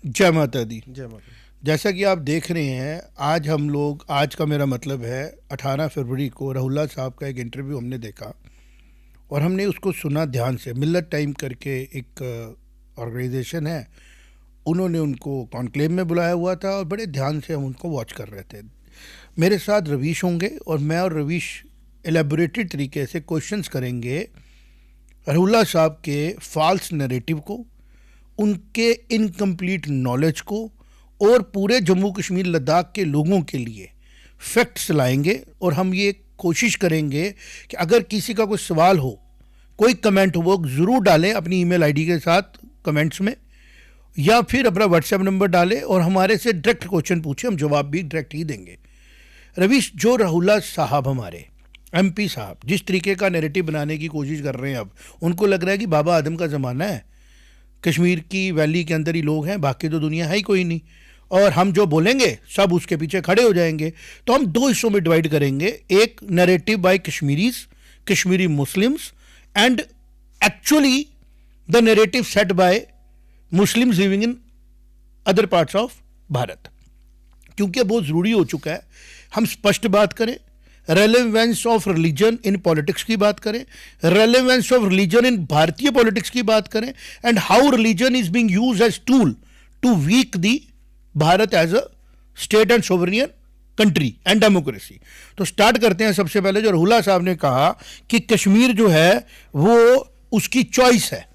जय माता दी। जय माता। जैसा कि आप देख रहे हैं, आज हम लोग, आज का मेरा मतलब है 18 फरवरी को रहुल्ला साहब का एक इंटरव्यू हमने देखा और हमने उसको सुना ध्यान से। मिल्लत टाइम करके एक ऑर्गेनाइजेशन है, उन्होंने उनको कॉन्क्लेव में बुलाया हुआ था और बड़े ध्यान से हम उनको वॉच कर रहे थे। मेरे साथ रवीश होंगे और मैं और रवीश एलेबोरेटेड तरीके से क्वेश्चंस करेंगे रहुल्ला साहब के फॉल्स नैरेटिव को, उनके इनकम्प्लीट नॉलेज को और पूरे जम्मू कश्मीर लद्दाख के लोगों के लिए फैक्ट्स लाएंगे। और हम ये कोशिश करेंगे कि अगर किसी का कोई सवाल हो, कोई कमेंट हो, वो ज़रूर डालें अपनी ईमेल आईडी के साथ कमेंट्स में, या फिर अपना व्हाट्सएप नंबर डालें और हमारे से डायरेक्ट क्वेश्चन पूछें, हम जवाब भी डायरेक्ट ही देंगे। रवीश, जो रहुल्ला साहब हमारे एमपी साहब जिस तरीके का नैरेटिव बनाने की कोशिश कर रहे हैं, अब उनको लग रहा है कि बाबा आदम का ज़माना है, कश्मीर की वैली के अंदर ही लोग हैं, बाकी तो दुनिया है ही कोई नहीं, और हम जो बोलेंगे सब उसके पीछे खड़े हो जाएंगे। तो हम दो हिस्सों में डिवाइड करेंगे, एक narrative by Kashmiris, Kashmiri Muslims, and actually the narrative set by Muslims living in other parts of Bharat. क्योंकि अब बहुत ज़रूरी हो चुका है हम स्पष्ट बात करें, relevance of religion in politics की बात करें, रेलेवेंस ऑफ रिलीजन इन भारतीय पॉलिटिक्स की बात करें, and how religion is being used as tool to weak the Bharat as a state and sovereign country and democracy. तो स्टार्ट करते हैं। सबसे पहले जो रहुल्ला साहब ने कहा कि कश्मीर जो है वो उसकी चॉइस है,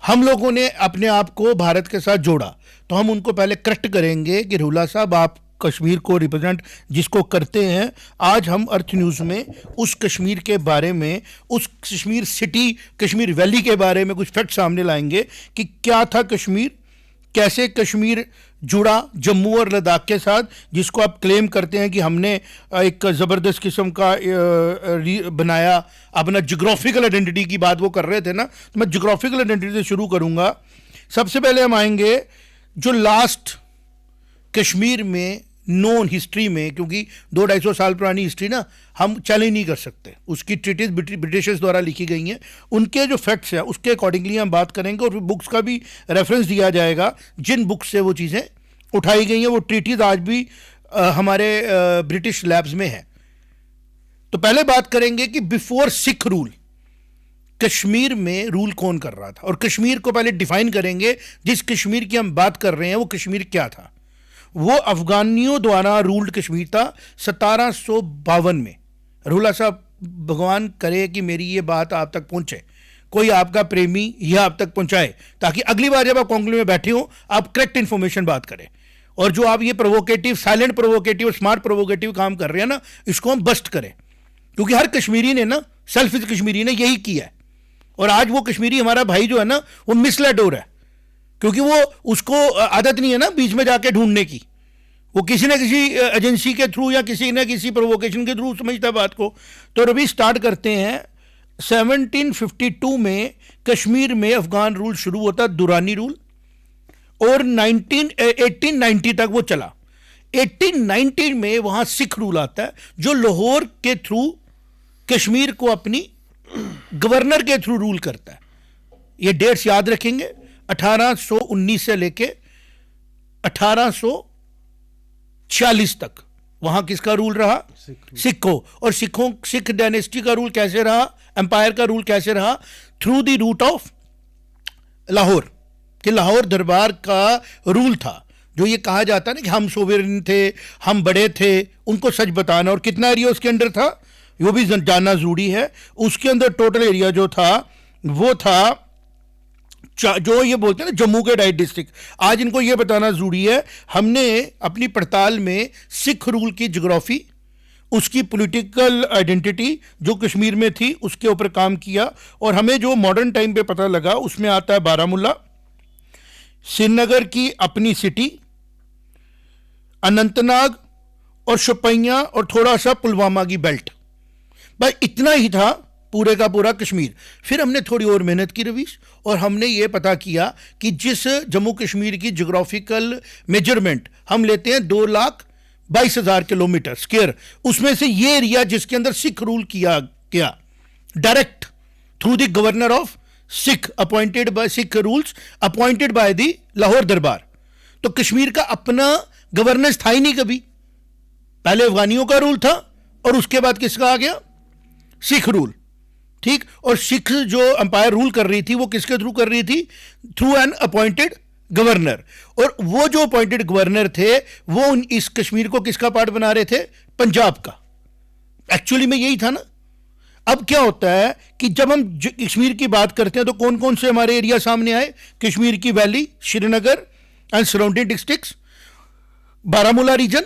हम लोगों ने अपने आप को भारत के साथ जोड़ा, तो हम उनको पहले करेक्ट करेंगे कि रहुल्ला साहब, आप कश्मीर को रिप्रेजेंट जिसको करते हैं, आज हम अर्थ न्यूज़ में उस कश्मीर के बारे में, उस कश्मीर सिटी, कश्मीर वैली के बारे में कुछ फैक्ट सामने लाएंगे कि क्या था कश्मीर, कैसे कश्मीर जुड़ा जम्मू और लद्दाख के साथ, जिसको आप क्लेम करते हैं कि हमने एक ज़बरदस्त किस्म का बनाया अपना जियोग्राफिकल आइडेंटिटी की बात वो कर रहे थे ना। तो मैं जियोग्राफिकल आइडेंटिटी से शुरू करूंगा। सबसे पहले हम आएंगे जो लास्ट कश्मीर में नोन हिस्ट्री में, क्योंकि 200-250 साल पुरानी हिस्ट्री ना हम चैलेंज नहीं कर सकते, उसकी ट्रीटीज ब्रिटिशर्स द्वारा लिखी गई हैं, उनके जो फैक्ट्स हैं उसके अकॉर्डिंगली हम बात करेंगे और फिर बुक्स का भी रेफरेंस दिया जाएगा जिन बुक्स से वो चीज़ें उठाई गई हैं। वो ट्रीटीज आज भी हमारे ब्रिटिश लैब्स में है। तो पहले बात करेंगे कि बिफोर सिख रूल कश्मीर में रूल कौन कर रहा था, और कश्मीर को पहले डिफाइन करेंगे। जिस कश्मीर की हम बात कर रहे हैं वो कश्मीर क्या था? वो अफगानियों द्वारा रूल्ड कश्मीर था 1752 में। रहुल्ला साहब, भगवान करे कि मेरी ये बात आप तक पहुंचे, कोई आपका प्रेमी यह आप तक पहुंचाए, ताकि अगली बार जब आप कॉन्क्लेव में बैठे हो आप करेक्ट इंफॉर्मेशन बात करें। और जो आप ये provocative, silent provocative, smart provocative काम कर रहे हैं ना, इसको हम बस्ट करें। क्योंकि हर कश्मीरी ने ना, सेल्फ कश्मीरी ने यही किया है, और आज वो कश्मीरी हमारा भाई जो है ना वो मिसलेड हो रहा है, क्योंकि वो, उसको आदत नहीं है ना बीच में जाके ढूंढने की, वो किसी न किसी एजेंसी के थ्रू या किसी न किसी प्रोवोकेशन के थ्रू समझता है बात को। तो रवि, स्टार्ट करते हैं। 1752 में कश्मीर में अफगान रूल शुरू होता है, दुरानी रूल, और 1890 तक वो चला। 1890 में वहां सिख रूल आता है, जो लाहौर के थ्रू कश्मीर को अपनी गवर्नर के थ्रू रूल करता है। ये डेट्स याद रखेंगे, 1819 से लेके 1840 तक वहां किसका रूल रहा? सिखों। और सिख डायनेस्टी का रूल कैसे रहा, एम्पायर का रूल कैसे रहा? Through the route of Lahore, कि लाहौर दरबार का रूल था। जो ये कहा जाता है ना कि हम सोवेरिन थे, हम बड़े थे, उनको सच बताना। और कितना एरिया उसके अंदर था वो भी जानना जरूरी है। उसके अंदर टोटल एरिया जो था वो था, जो ये बोलते हैं ना जम्मू के 2.5 डिस्ट्रिक्ट। आज इनको ये बताना जरूरी है, हमने अपनी पड़ताल में सिख रूल की ज्योग्राफी, उसकी पॉलिटिकल आइडेंटिटी जो कश्मीर में थी उसके ऊपर काम किया, और हमें जो मॉडर्न टाइम पे पता लगा उसमें आता है बारामूला, श्रीनगर की अपनी सिटी, अनंतनाग और शोपियां, और थोड़ा सा पुलवामा की बेल्ट। बस इतना ही था पूरे का पूरा कश्मीर। फिर हमने थोड़ी और मेहनत की रवीश, और हमने ये पता किया कि जिस जम्मू कश्मीर की ज्योग्राफिकल मेजरमेंट हम लेते हैं 2,22,000 किलोमीटर स्क्वायर, उसमें से ये एरिया जिसके अंदर सिख रूल किया गया direct through the governor of Sikh appointed by Sikh rules appointed by the Lahore दरबार, तो कश्मीर का अपना गवर्नेंस था ही नहीं कभी। पहले अफगानियों का रूल था और उसके बाद किसका आ गया, सिख रूल, ठीक। और सिख जो अंपायर रूल कर रही थी वो किसके थ्रू कर रही थी, थ्रू एन अपॉइंटेड गवर्नर। और वो जो अपॉइंटेड गवर्नर थे वो इस कश्मीर को किसका पार्ट बना रहे थे, पंजाब का। एक्चुअली में यही था ना। अब क्या होता है कि जब हम कश्मीर की बात करते हैं तो कौन कौन से हमारे एरिया सामने आए, कश्मीर की valley, Srinagar and surrounding districts, Baramulla region,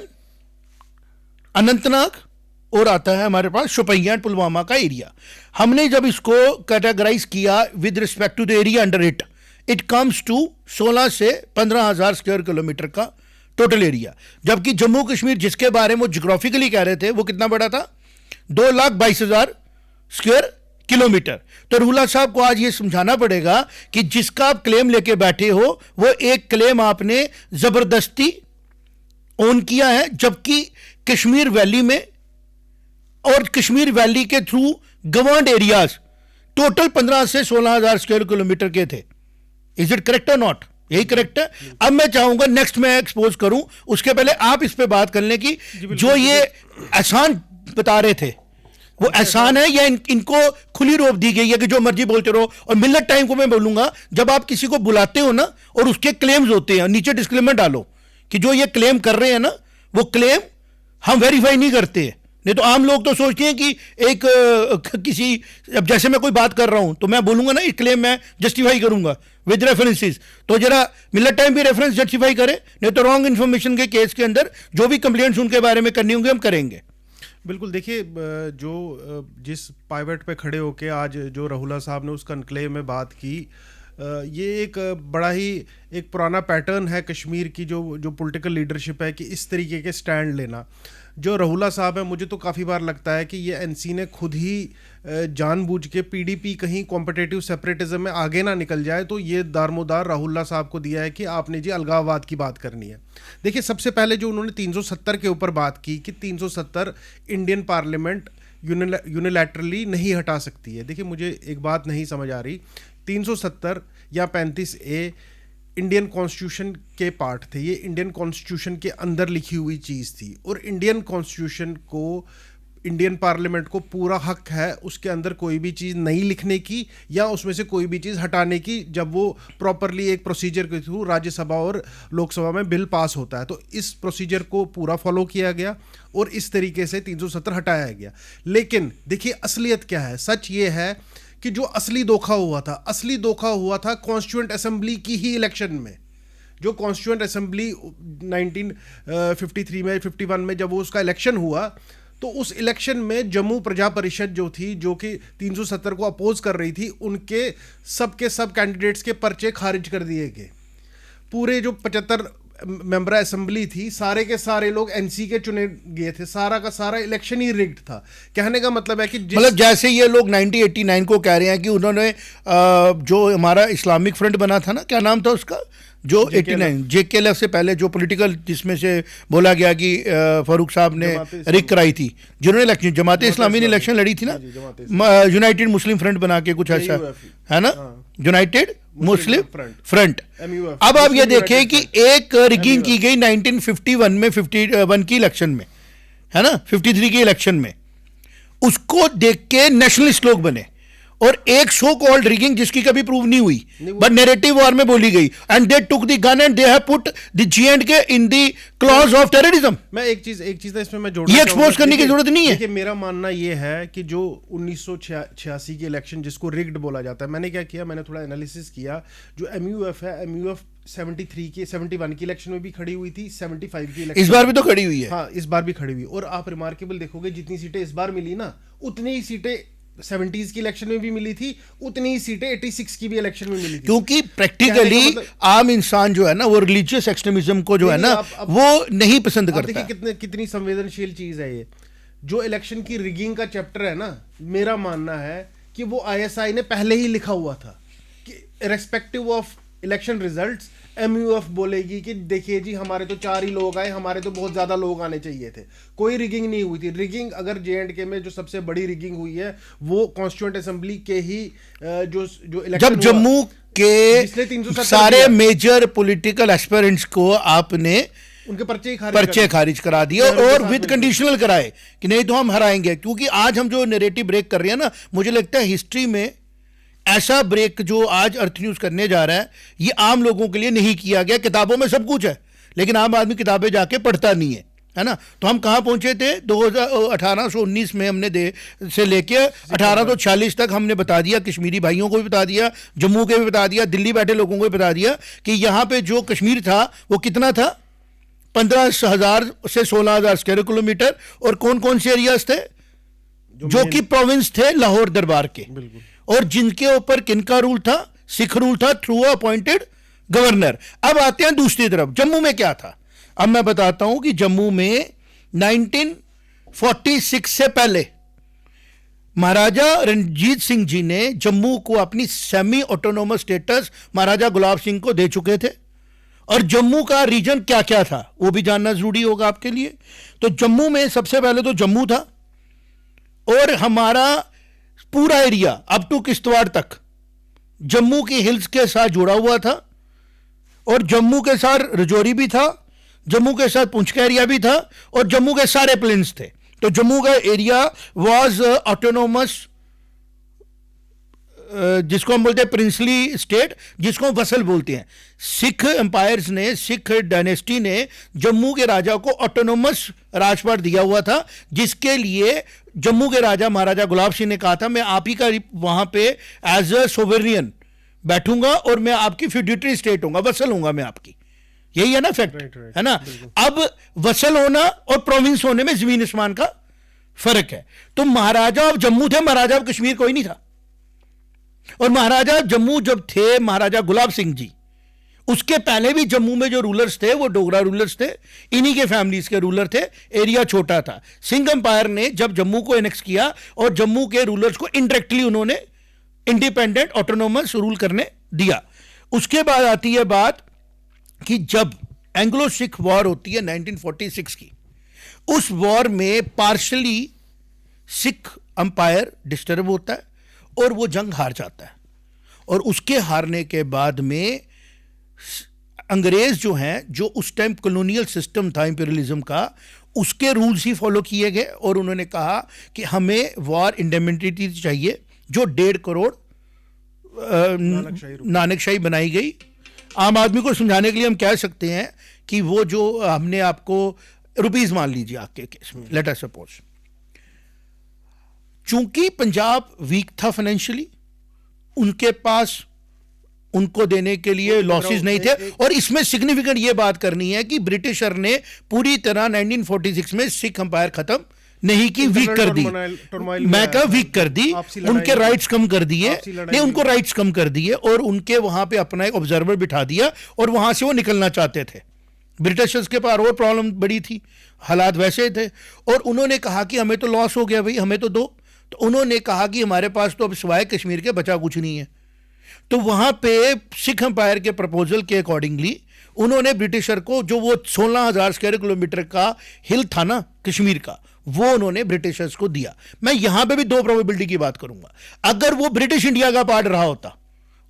Anantnag, और आता है हमारे पास शोपियां एंड पुलवामा का एरिया। हमने जब इसको कैटेगराइज किया with respect to the area under it, it comes to 16 से 15,000 स्क्वायर किलोमीटर का टोटल एरिया। जबकि जम्मू कश्मीर जिसके बारे में वो जियोग्राफिकली कह रहे थे वो कितना बड़ा था, 2,22,000 स्क्वायर किलोमीटर। तो रूला साहब को आज ये समझाना पड़ेगा कि जिसका आप क्लेम लेके बैठे हो वो एक क्लेम आपने जबरदस्ती ओन किया है, जबकि कश्मीर वैली में और कश्मीर वैली के थ्रू गवर्नड एरियाज टोटल 15 से 16,000 स्क्वायर किलोमीटर के थे। इज इट करेक्ट और नॉट? यही करेक्ट है। अब मैं चाहूंगा नेक्स्ट मैं एक्सपोज करूं, उसके पहले आप इस पे बात कर लें कि जो ये एहसान बता रहे थे वो एहसान है या इनको खुली रोक दी गई है कि जो मर्जी बोलते रहो। और मिलत टाइम को मैं बोलूंगा, जब आप किसी को बुलाते हो ना और उसके क्लेम्स होते हैं, नीचे डिस्क्लेमर डालो कि जो ये क्लेम कर रहे हैं ना वो क्लेम हम वेरीफाई नहीं करते हैं। नहीं तो आम लोग तो सोचते हैं कि एक किसी, अब जैसे मैं कोई बात कर रहा हूं तो मैं बोलूंगा ना ये क्लेम मैं जस्टिफाई करूंगा विद रेफरेंसेस, तो जरा मिलत टाइम भी रेफरेंस जस्टिफाई करे, नहीं तो रॉन्ग इन्फॉर्मेशन के केस के अंदर जो भी कंप्लेंट्स उनके बारे में करनी होंगी हम करेंगे। बिल्कुल। देखिए, जो जिस पाइवट पे खड़े होके आज जो रहुला साहब ने उस कन्क्लेव में बात की, ये एक बड़ा ही एक पुराना पैटर्न है कश्मीर की जो पॉलिटिकल लीडरशिप है कि इस तरीके के स्टैंड लेना। जो रहुला साहब है, मुझे तो काफ़ी बार लगता है कि ये एनसी ने खुद ही जानबूझ के पीडीपी कहीं कॉम्पिटेटिव सेपरेटिज्म में आगे ना निकल जाए तो ये दारमोदार राहुल्ला साहब को दिया है कि आपने जी अलगाववाद की बात करनी है। देखिए, सबसे पहले जो उन्होंने 370 के ऊपर बात की कि 370 इंडियन पार्लियामेंट यूनिलैटरली नहीं हटा सकती है। देखिए, मुझे एक बात नहीं समझ आ रही, 370 या 35A इंडियन कॉन्स्टिट्यूशन के पार्ट थे, ये इंडियन कॉन्स्टिट्यूशन के अंदर लिखी हुई चीज़ थी। और इंडियन कॉन्स्टिट्यूशन को, इंडियन पार्लियामेंट को पूरा हक है उसके अंदर कोई भी चीज़ नहीं लिखने की या उसमें से कोई भी चीज़ हटाने की, जब वो प्रॉपरली एक प्रोसीजर के थ्रू राज्यसभा और लोकसभा में बिल पास होता है। तो इस प्रोसीजर को पूरा फॉलो किया गया और इस तरीके से 370 हटाया गया। लेकिन देखिए, असलियत क्या है, सच ये है कि जो असली धोखा हुआ था कॉन्स्टिट्यूएंट असेंबली की ही इलेक्शन में। जो कॉन्स्टिट्यूएंट असेंबली 1953 में 51 में जब वो उसका इलेक्शन हुआ, तो उस इलेक्शन में जम्मू प्रजा परिषद जो थी, जो कि 370 को अपोज कर रही थी, उनके सब कैंडिडेट्स के पर्चे खारिज कर दिए गए। पूरे जो 75 मेंबर असेंबली थी, सारे के सारे लोग एनसी के चुने गए थे, सारा का सारा इलेक्शन ही रिग्ड था। कहने का मतलब है कि मतलब जैसे ये लोग 1989 को कह रहे हैं कि उन्होंने जो हमारा इस्लामिक फ्रंट बना था ना, क्या नाम था उसका, जो 89 जेकेएलएफ से पहले जो पॉलिटिकल, जिसमें से बोला गया कि फारूक साहब ने रिग कराई थी, जिन्होंने इलेक्शन, जमात इस्लामी ने इलेक्शन लड़ी थी ना, यूनाइटेड मुस्लिम फ्रंट बना के कुछ ऐसा है ना, यूनाइटेड मुस्लिम फ्रंट। अब आप ये देखें कि एक रिगिंग की गई 1951 में, 51 की इलेक्शन में, है ना, 53 की इलेक्शन में, उसको देख के नेशनलिस्ट लोग बने। और एक सो कॉल्ड रिगिंग जिसकी कभी प्रूव नहीं हुई, बट नैरेटिव वॉर में बोली गई, and they took the gun and they have put the J&K in the clause of terrorism. मैं एक चीज ना इसमें मैं जोड़ना ये एक्सपोज करने की जरूरत नहीं है। देखिए, मेरा मानना ये है कि जो 1986 की इलेक्शन जिसको रिग्ड बोला जाता है, मैंने क्या किया, मैंने थोड़ा एनालिसिस किया। जो MUF है, MUF 73 की 71 की इलेक्शन में भी खड़ी हुई थी, 75 की इलेक्शन इस बार भी तो खड़ी हुई है। हाँ, इस बार भी खड़ी हुई। और आप रिमार्केबल देखोगे, जितनी सीटें इस बार मिली ना, उतनी ही सीटें 70s की इलेक्शन में भी मिली थी, उतनी ही सीटें 86 की भी इलेक्शन में मिली थी। क्योंकि प्रैक्टिकली आम इंसान जो है ना, वो रिलीजियस एक्सट्रीमिज्म को जो है ना, वो नहीं पसंद करता। देखिए कितनी संवेदनशील चीज है ये। जो इलेक्शन की रिगिंग का चैप्टर है ना, मेरा मानना है कि वो ISI ने पहले ही लिखा हुआ था कि respective of election results MUF बोलेगी कि देखिए जी हमारे तो 4 ही लोग आए, हमारे तो बहुत ज्यादा लोग आने चाहिए थे, कोई रिगिंग नहीं हुई थी। रिगिंग अगर JNK में जो सबसे बड़ी रिगिंग हुई है वो कॉन्स्टिट्यूएंट असेंबली के ही जो इलेक्शन जब जम्मू के इसलिए 370 सारे दिया। मेजर पॉलिटिकल एस्पिरेंट्स को आपने उनके पर्चे खारिज करा दिए और विद कंडीशनल कराए कि नहीं तो हम हराएंगे। क्योंकि आज हम जो नैरेटिव ब्रेक कर रहे हैं ना, मुझे लगता है हिस्ट्री में ऐसा ब्रेक जो आज अर्थ न्यूज करने जा रहा है ये आम लोगों के लिए नहीं किया गया। किताबों में सब कुछ है लेकिन आम आदमी किताबें जाके पढ़ता नहीं है ना। तो हम कहाँ पहुंचे थे 1819 में हमने से लेके 1846 तक हमने बता दिया, कश्मीरी भाइयों को भी बता दिया, जम्मू के भी बता दिया, दिल्ली बैठे लोगों को भी बता दिया कि यहाँ पे जो कश्मीर था वो कितना था, 15,000 से 16,000 स्क्वायर किलोमीटर। और कौन कौन से एरियाज थे जो कि प्रोविंस थे लाहौर दरबार के, और जिनके ऊपर किनका रूल था, सिख रूल था थ्रू अपॉइंटेड गवर्नर। अब आते हैं दूसरी तरफ, जम्मू में क्या था। अब मैं बताता हूं कि जम्मू में 1946 से पहले महाराजा रणजीत सिंह जी ने जम्मू को अपनी सेमी ऑटोनोमस स्टेटस महाराजा गुलाब सिंह को दे चुके थे। और जम्मू का रीजन क्या क्या था वो भी जानना जरूरी होगा आपके लिए। तो जम्मू में सबसे पहले तो जम्मू था और हमारा पूरा एरिया अप टू किश्तवाड़ तक जम्मू की हिल्स के साथ जुड़ा हुआ था। और जम्मू के साथ रजौरी भी था, जम्मू के साथ पुंछ का एरिया भी था और जम्मू के सारे प्लेन्स थे। तो जम्मू का एरिया वाज ऑटोनोमस, जिसको हम बोलते हैं प्रिंसली स्टेट, जिसको हम वसल बोलते हैं। सिख एम्पायर्स ने, सिख डायनेस्टी ने जम्मू के राजा को ऑटोनोमस राजपाट दिया हुआ था, जिसके लिए जम्मू के राजा महाराजा गुलाब सिंह ने कहा था मैं आप ही का वहां पे एज अ सोवेरियन बैठूंगा और मैं आपकी फ्यूडिटरी स्टेट हूंगा, वसल हूंगा मैं आपकी। यही है ना फैक्ट, है ना। अब वसल होना और प्रोविंस होने में जमीन आसमान का फर्क है। तो महाराजा ऑफ जम्मू थे, महाराजा ऑफ कश्मीर कोई नहीं था। और महाराजा जम्मू जब थे महाराजा गुलाब सिंह जी, उसके पहले भी जम्मू में जो रूलर्स थे वो डोगरा रूलर्स थे, इन्हीं के फैमिलीज के रूलर थे। एरिया छोटा था। सिंह एम्पायर ने जब जम्मू को एनेक्स किया और जम्मू के रूलर्स को इनडायरेक्टली उन्होंने इंडिपेंडेंट ऑटोनोमस रूल करने दिया। उसके बाद आती है बात कि जब एंग्लो सिख वॉर होती है 1946 की, उस वॉर में पार्शली सिख एम्पायर डिस्टर्ब होता है और वो जंग हार जाता है। और उसके हारने के बाद में अंग्रेज जो हैं, जो उस टाइम कॉलोनियल सिस्टम था इंपीरियलिज्म का, उसके रूल्स ही फॉलो किए गए और उन्होंने कहा कि हमें वॉर इंडेमिनिटी चाहिए, जो 1.5 करोड़ नानकशाही बनाई गई। आम आदमी को समझाने के लिए हम कह सकते हैं कि वो जो हमने आपको रुपीस मान लीजिए आपके केस में, लेट अस सपोज, चूंकि पंजाब वीक था फाइनेंशियली, उनके पास उनको देने के लिए लॉसेस नहीं थे। और इसमें सिग्निफिकेंट ये बात करनी है कि ब्रिटिशर ने पूरी तरह 1946 में सिख एम्पायर खत्म नहीं की, वीक कर दी। मैं कहा वीक कर दी, उनके राइट्स कम कर दिए, नहीं उनको राइट्स कम कर दिए और उनके वहां पे अपना एक ऑब्जर्वर बिठा दिया और वहां से वो निकलना चाहते थे। ब्रिटिशर्स के पास और प्रॉब्लम बड़ी थी, हालात वैसे थे और उन्होंने कहा कि हमें तो लॉस हो गया भाई, हमें तो दो। तो उन्होंने कहा कि हमारे पास तो अब सिवाय कश्मीर के बचा कुछ नहीं है। तो वहां पे सिख एम्पायर के प्रपोजल के अकॉर्डिंगली उन्होंने ब्रिटिशर को, जो वो 16,000 स्क्वायर किलोमीटर का हिल था ना कश्मीर का, वो उन्होंने ब्रिटिशर्स को दिया। मैं यहां पे भी 2 प्रोबेबिलिटी की बात करूंगा। अगर वो ब्रिटिश इंडिया का पार्ट रहा होता,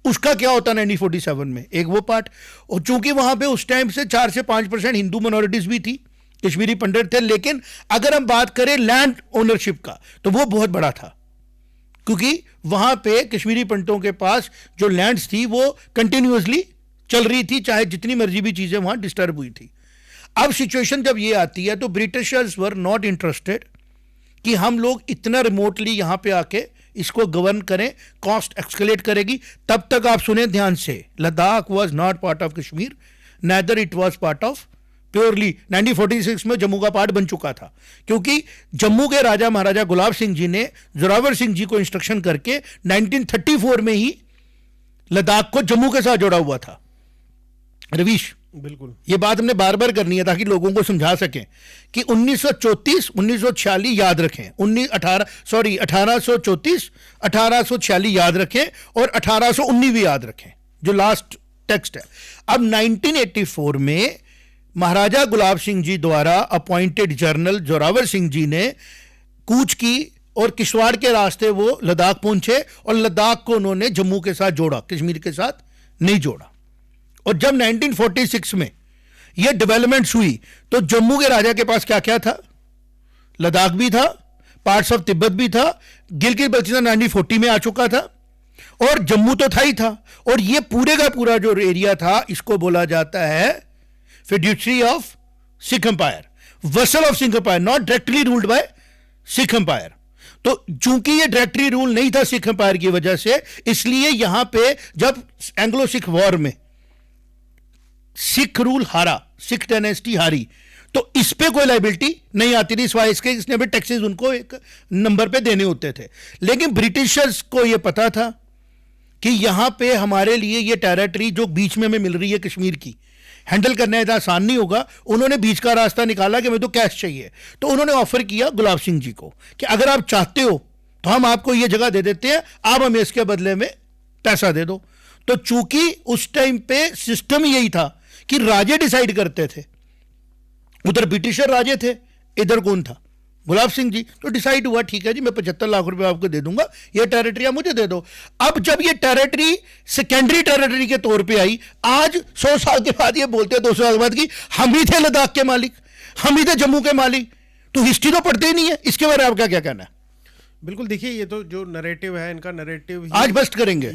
उसका क्या होता 1947 में, एक वो पार्ट। और चूंकि वहां पे उस टाइम से 4 से 5% हिंदू माइनॉरिटीज भी थी, कश्मीरी पंडित थे, लेकिन अगर हम बात करें लैंड ओनरशिप का तो वो बहुत बड़ा था, क्योंकि वहां पे कश्मीरी पंडितों के पास जो लैंड्स थी वो कंटिन्यूअसली चल रही थी, चाहे जितनी मर्जी भी चीजें वहां डिस्टर्ब हुई थी। अब सिचुएशन जब ये आती है तो ब्रिटिशर्स वर नॉट इंटरेस्टेड कि हम लोग इतना रिमोटली यहां पे आके इसको गवर्न करें, कॉस्ट एक्सकेलेट करेगी। तब तक आप सुने ध्यान से, Ladakh was not part of Kashmir, neither it was part of purely 1946 में जम्मू का पार्ट बन चुका था, क्योंकि जम्मू के राजा महाराजा गुलाब सिंह जी ने जोरावर सिंह जी को इंस्ट्रक्शन करके 1934 में ही लद्दाख को जम्मू के साथ जोड़ा हुआ था। रवीश, बिल्कुल ये बात हमने बार बार करनी है ताकि लोगों को समझा सकें कि 1934 1946 याद रखें, 1834 1846 याद रखें और 1819 भी याद रखें, जो लास्ट टेक्स्ट है। अब 1984 में महाराजा गुलाब सिंह जी द्वारा अपॉइंटेड जनरल जोरावर सिंह जी ने कूच की और किश्तवाड़ के रास्ते वो लद्दाख पहुंचे और लद्दाख को उन्होंने जम्मू के साथ जोड़ा, कश्मीर के साथ नहीं जोड़ा। और जब 1946 में ये डेवलपमेंट्स हुई तो जम्मू के राजा के पास क्या क्या था? लद्दाख भी था, पार्ट्स ऑफ तिब्बत भी था, गिलगित बल्तिस्तान 1940 में आ चुका था और जम्मू तो था ही था। और ये पूरे का पूरा जो एरिया था इसको बोला जाता है fiduciary of Sikh empire, vassal of Sikh empire, not directly ruled by Sikh empire. तो चूंकि ये डायरेक्टली रूल नहीं था सिख एम्पायर की वजह से, इसलिए यहां पे जब एंग्लो सिख वॉर में सिख रूल हारा, सिख डायनेस्टी हारी, तो इस पे कोई लाइबिलिटी नहीं आती थी, सिवाय इसके इसने भी टैक्सेस उनको एक नंबर पे देने होते थे। लेकिन ब्रिटिशर्स को यह पता था कि यहां पे हमारे लिए ये टेरिटरी जो बीच में हमें मिल रही है कश्मीर की, हैंडल करना इतना आसान नहीं होगा। उन्होंने बीच का रास्ता निकाला कि मुझे तो कैश चाहिए। तो उन्होंने ऑफर किया गुलाब सिंह जी को कि अगर आप चाहते हो तो हम आपको ये जगह दे देते हैं, आप हमें इसके बदले में पैसा दे दो। तो चूंकि उस टाइम पे सिस्टम यही था कि राजे डिसाइड करते थे, उधर ब्रिटिशर राजे थे, इधर कौन था? गुलाब सिंह जी। तो डिसाइड हुआ ठीक है जी, मैं 75 लाख रुपए आपको दे दूंगा, ये टेरिटरी आप मुझे दे दो। अब जब ये टेरिटरी सेकेंडरी टेरिटरी के तौर पे आई, आज 100 साल के बाद ये बोलते हैं, 200 साल के बाद की हम ही थे लद्दाख के मालिक, हम ही थे जम्मू के मालिक। तो हिस्ट्री तो पढ़ते ही नहीं है, इसके बारे में आपका क्या कहना है? बिल्कुल, देखिए ये तो जो नरेटिव है, इनका नरेटिव आज बस्ट करेंगे।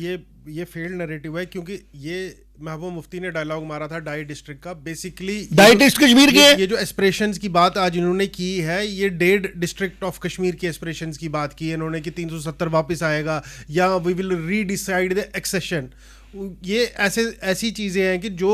ये फेल्ड नरेटिव है, क्योंकि ये महबूब मुफ्ती ने डायलॉग मारा था डाई डिस्ट्रिक्ट का। बेसिकली डाई डिस्ट्रिक्ट कश्मीर के, ये जो एस्पिरेशंस की बात आज इन्होंने की है, ये डेड डिस्ट्रिक्ट ऑफ कश्मीर की एस्पिरेशंस की बात की है इन्होंने कि 370 वापस आएगा या वी विल रीडिसाइड द एक्सेशन। ये ऐसी चीज़ें हैं कि जो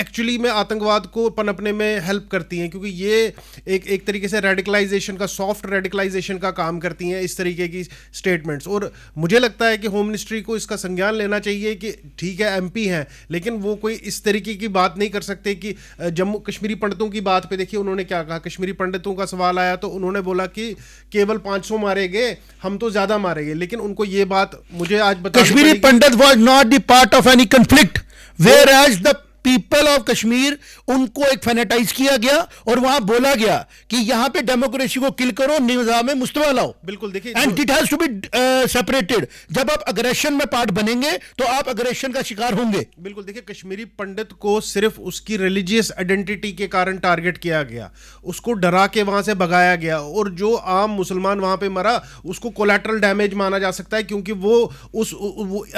एक्चुअली में आतंकवाद को पनपने में हेल्प करती हैं, क्योंकि ये एक तरीके से रेडिकलाइजेशन का, सॉफ्ट रेडिकलाइजेशन का काम करती हैं इस तरीके की स्टेटमेंट्स। और मुझे लगता है कि होम मिनिस्ट्री को इसका संज्ञान लेना चाहिए कि ठीक है एमपी हैं, लेकिन वो कोई इस तरीके की बात नहीं कर सकते कि जम्मू कश्मीरी पंडितों की बात पे देखिए उन्होंने क्या कहा। कश्मीरी पंडितों का सवाल आया तो उन्होंने बोला कि केवल 500 मारे गए, हम तो ज़्यादा मारे गए। लेकिन उनको ये बात मुझे आज बता, Kashmiri Pandit was not the part of any conflict, whereas the people of Kashmir, उनको एक फैनेटाइज किया गया और वहां बोला गया कि यहां पे डेमोक्रेसी को किल करो, निजाम मुस्तवा लाओ। बिल्कुल, देखिए and it has to be separated. जब आप अग्रेशन में पार्ट बनेंगे तो आप अग्रेशन का शिकार होंगे। बिल्कुल, देखिए कश्मीरी पंडित को सिर्फ उसकी रिलीजियस आइडेंटिटी के कारण टारगेट किया गया, उसको डरा के वहां से भगाया गया, और जो आम मुसलमान वहां पे मरा उसको कोलैटरल डैमेज माना जा सकता है, क्योंकि वो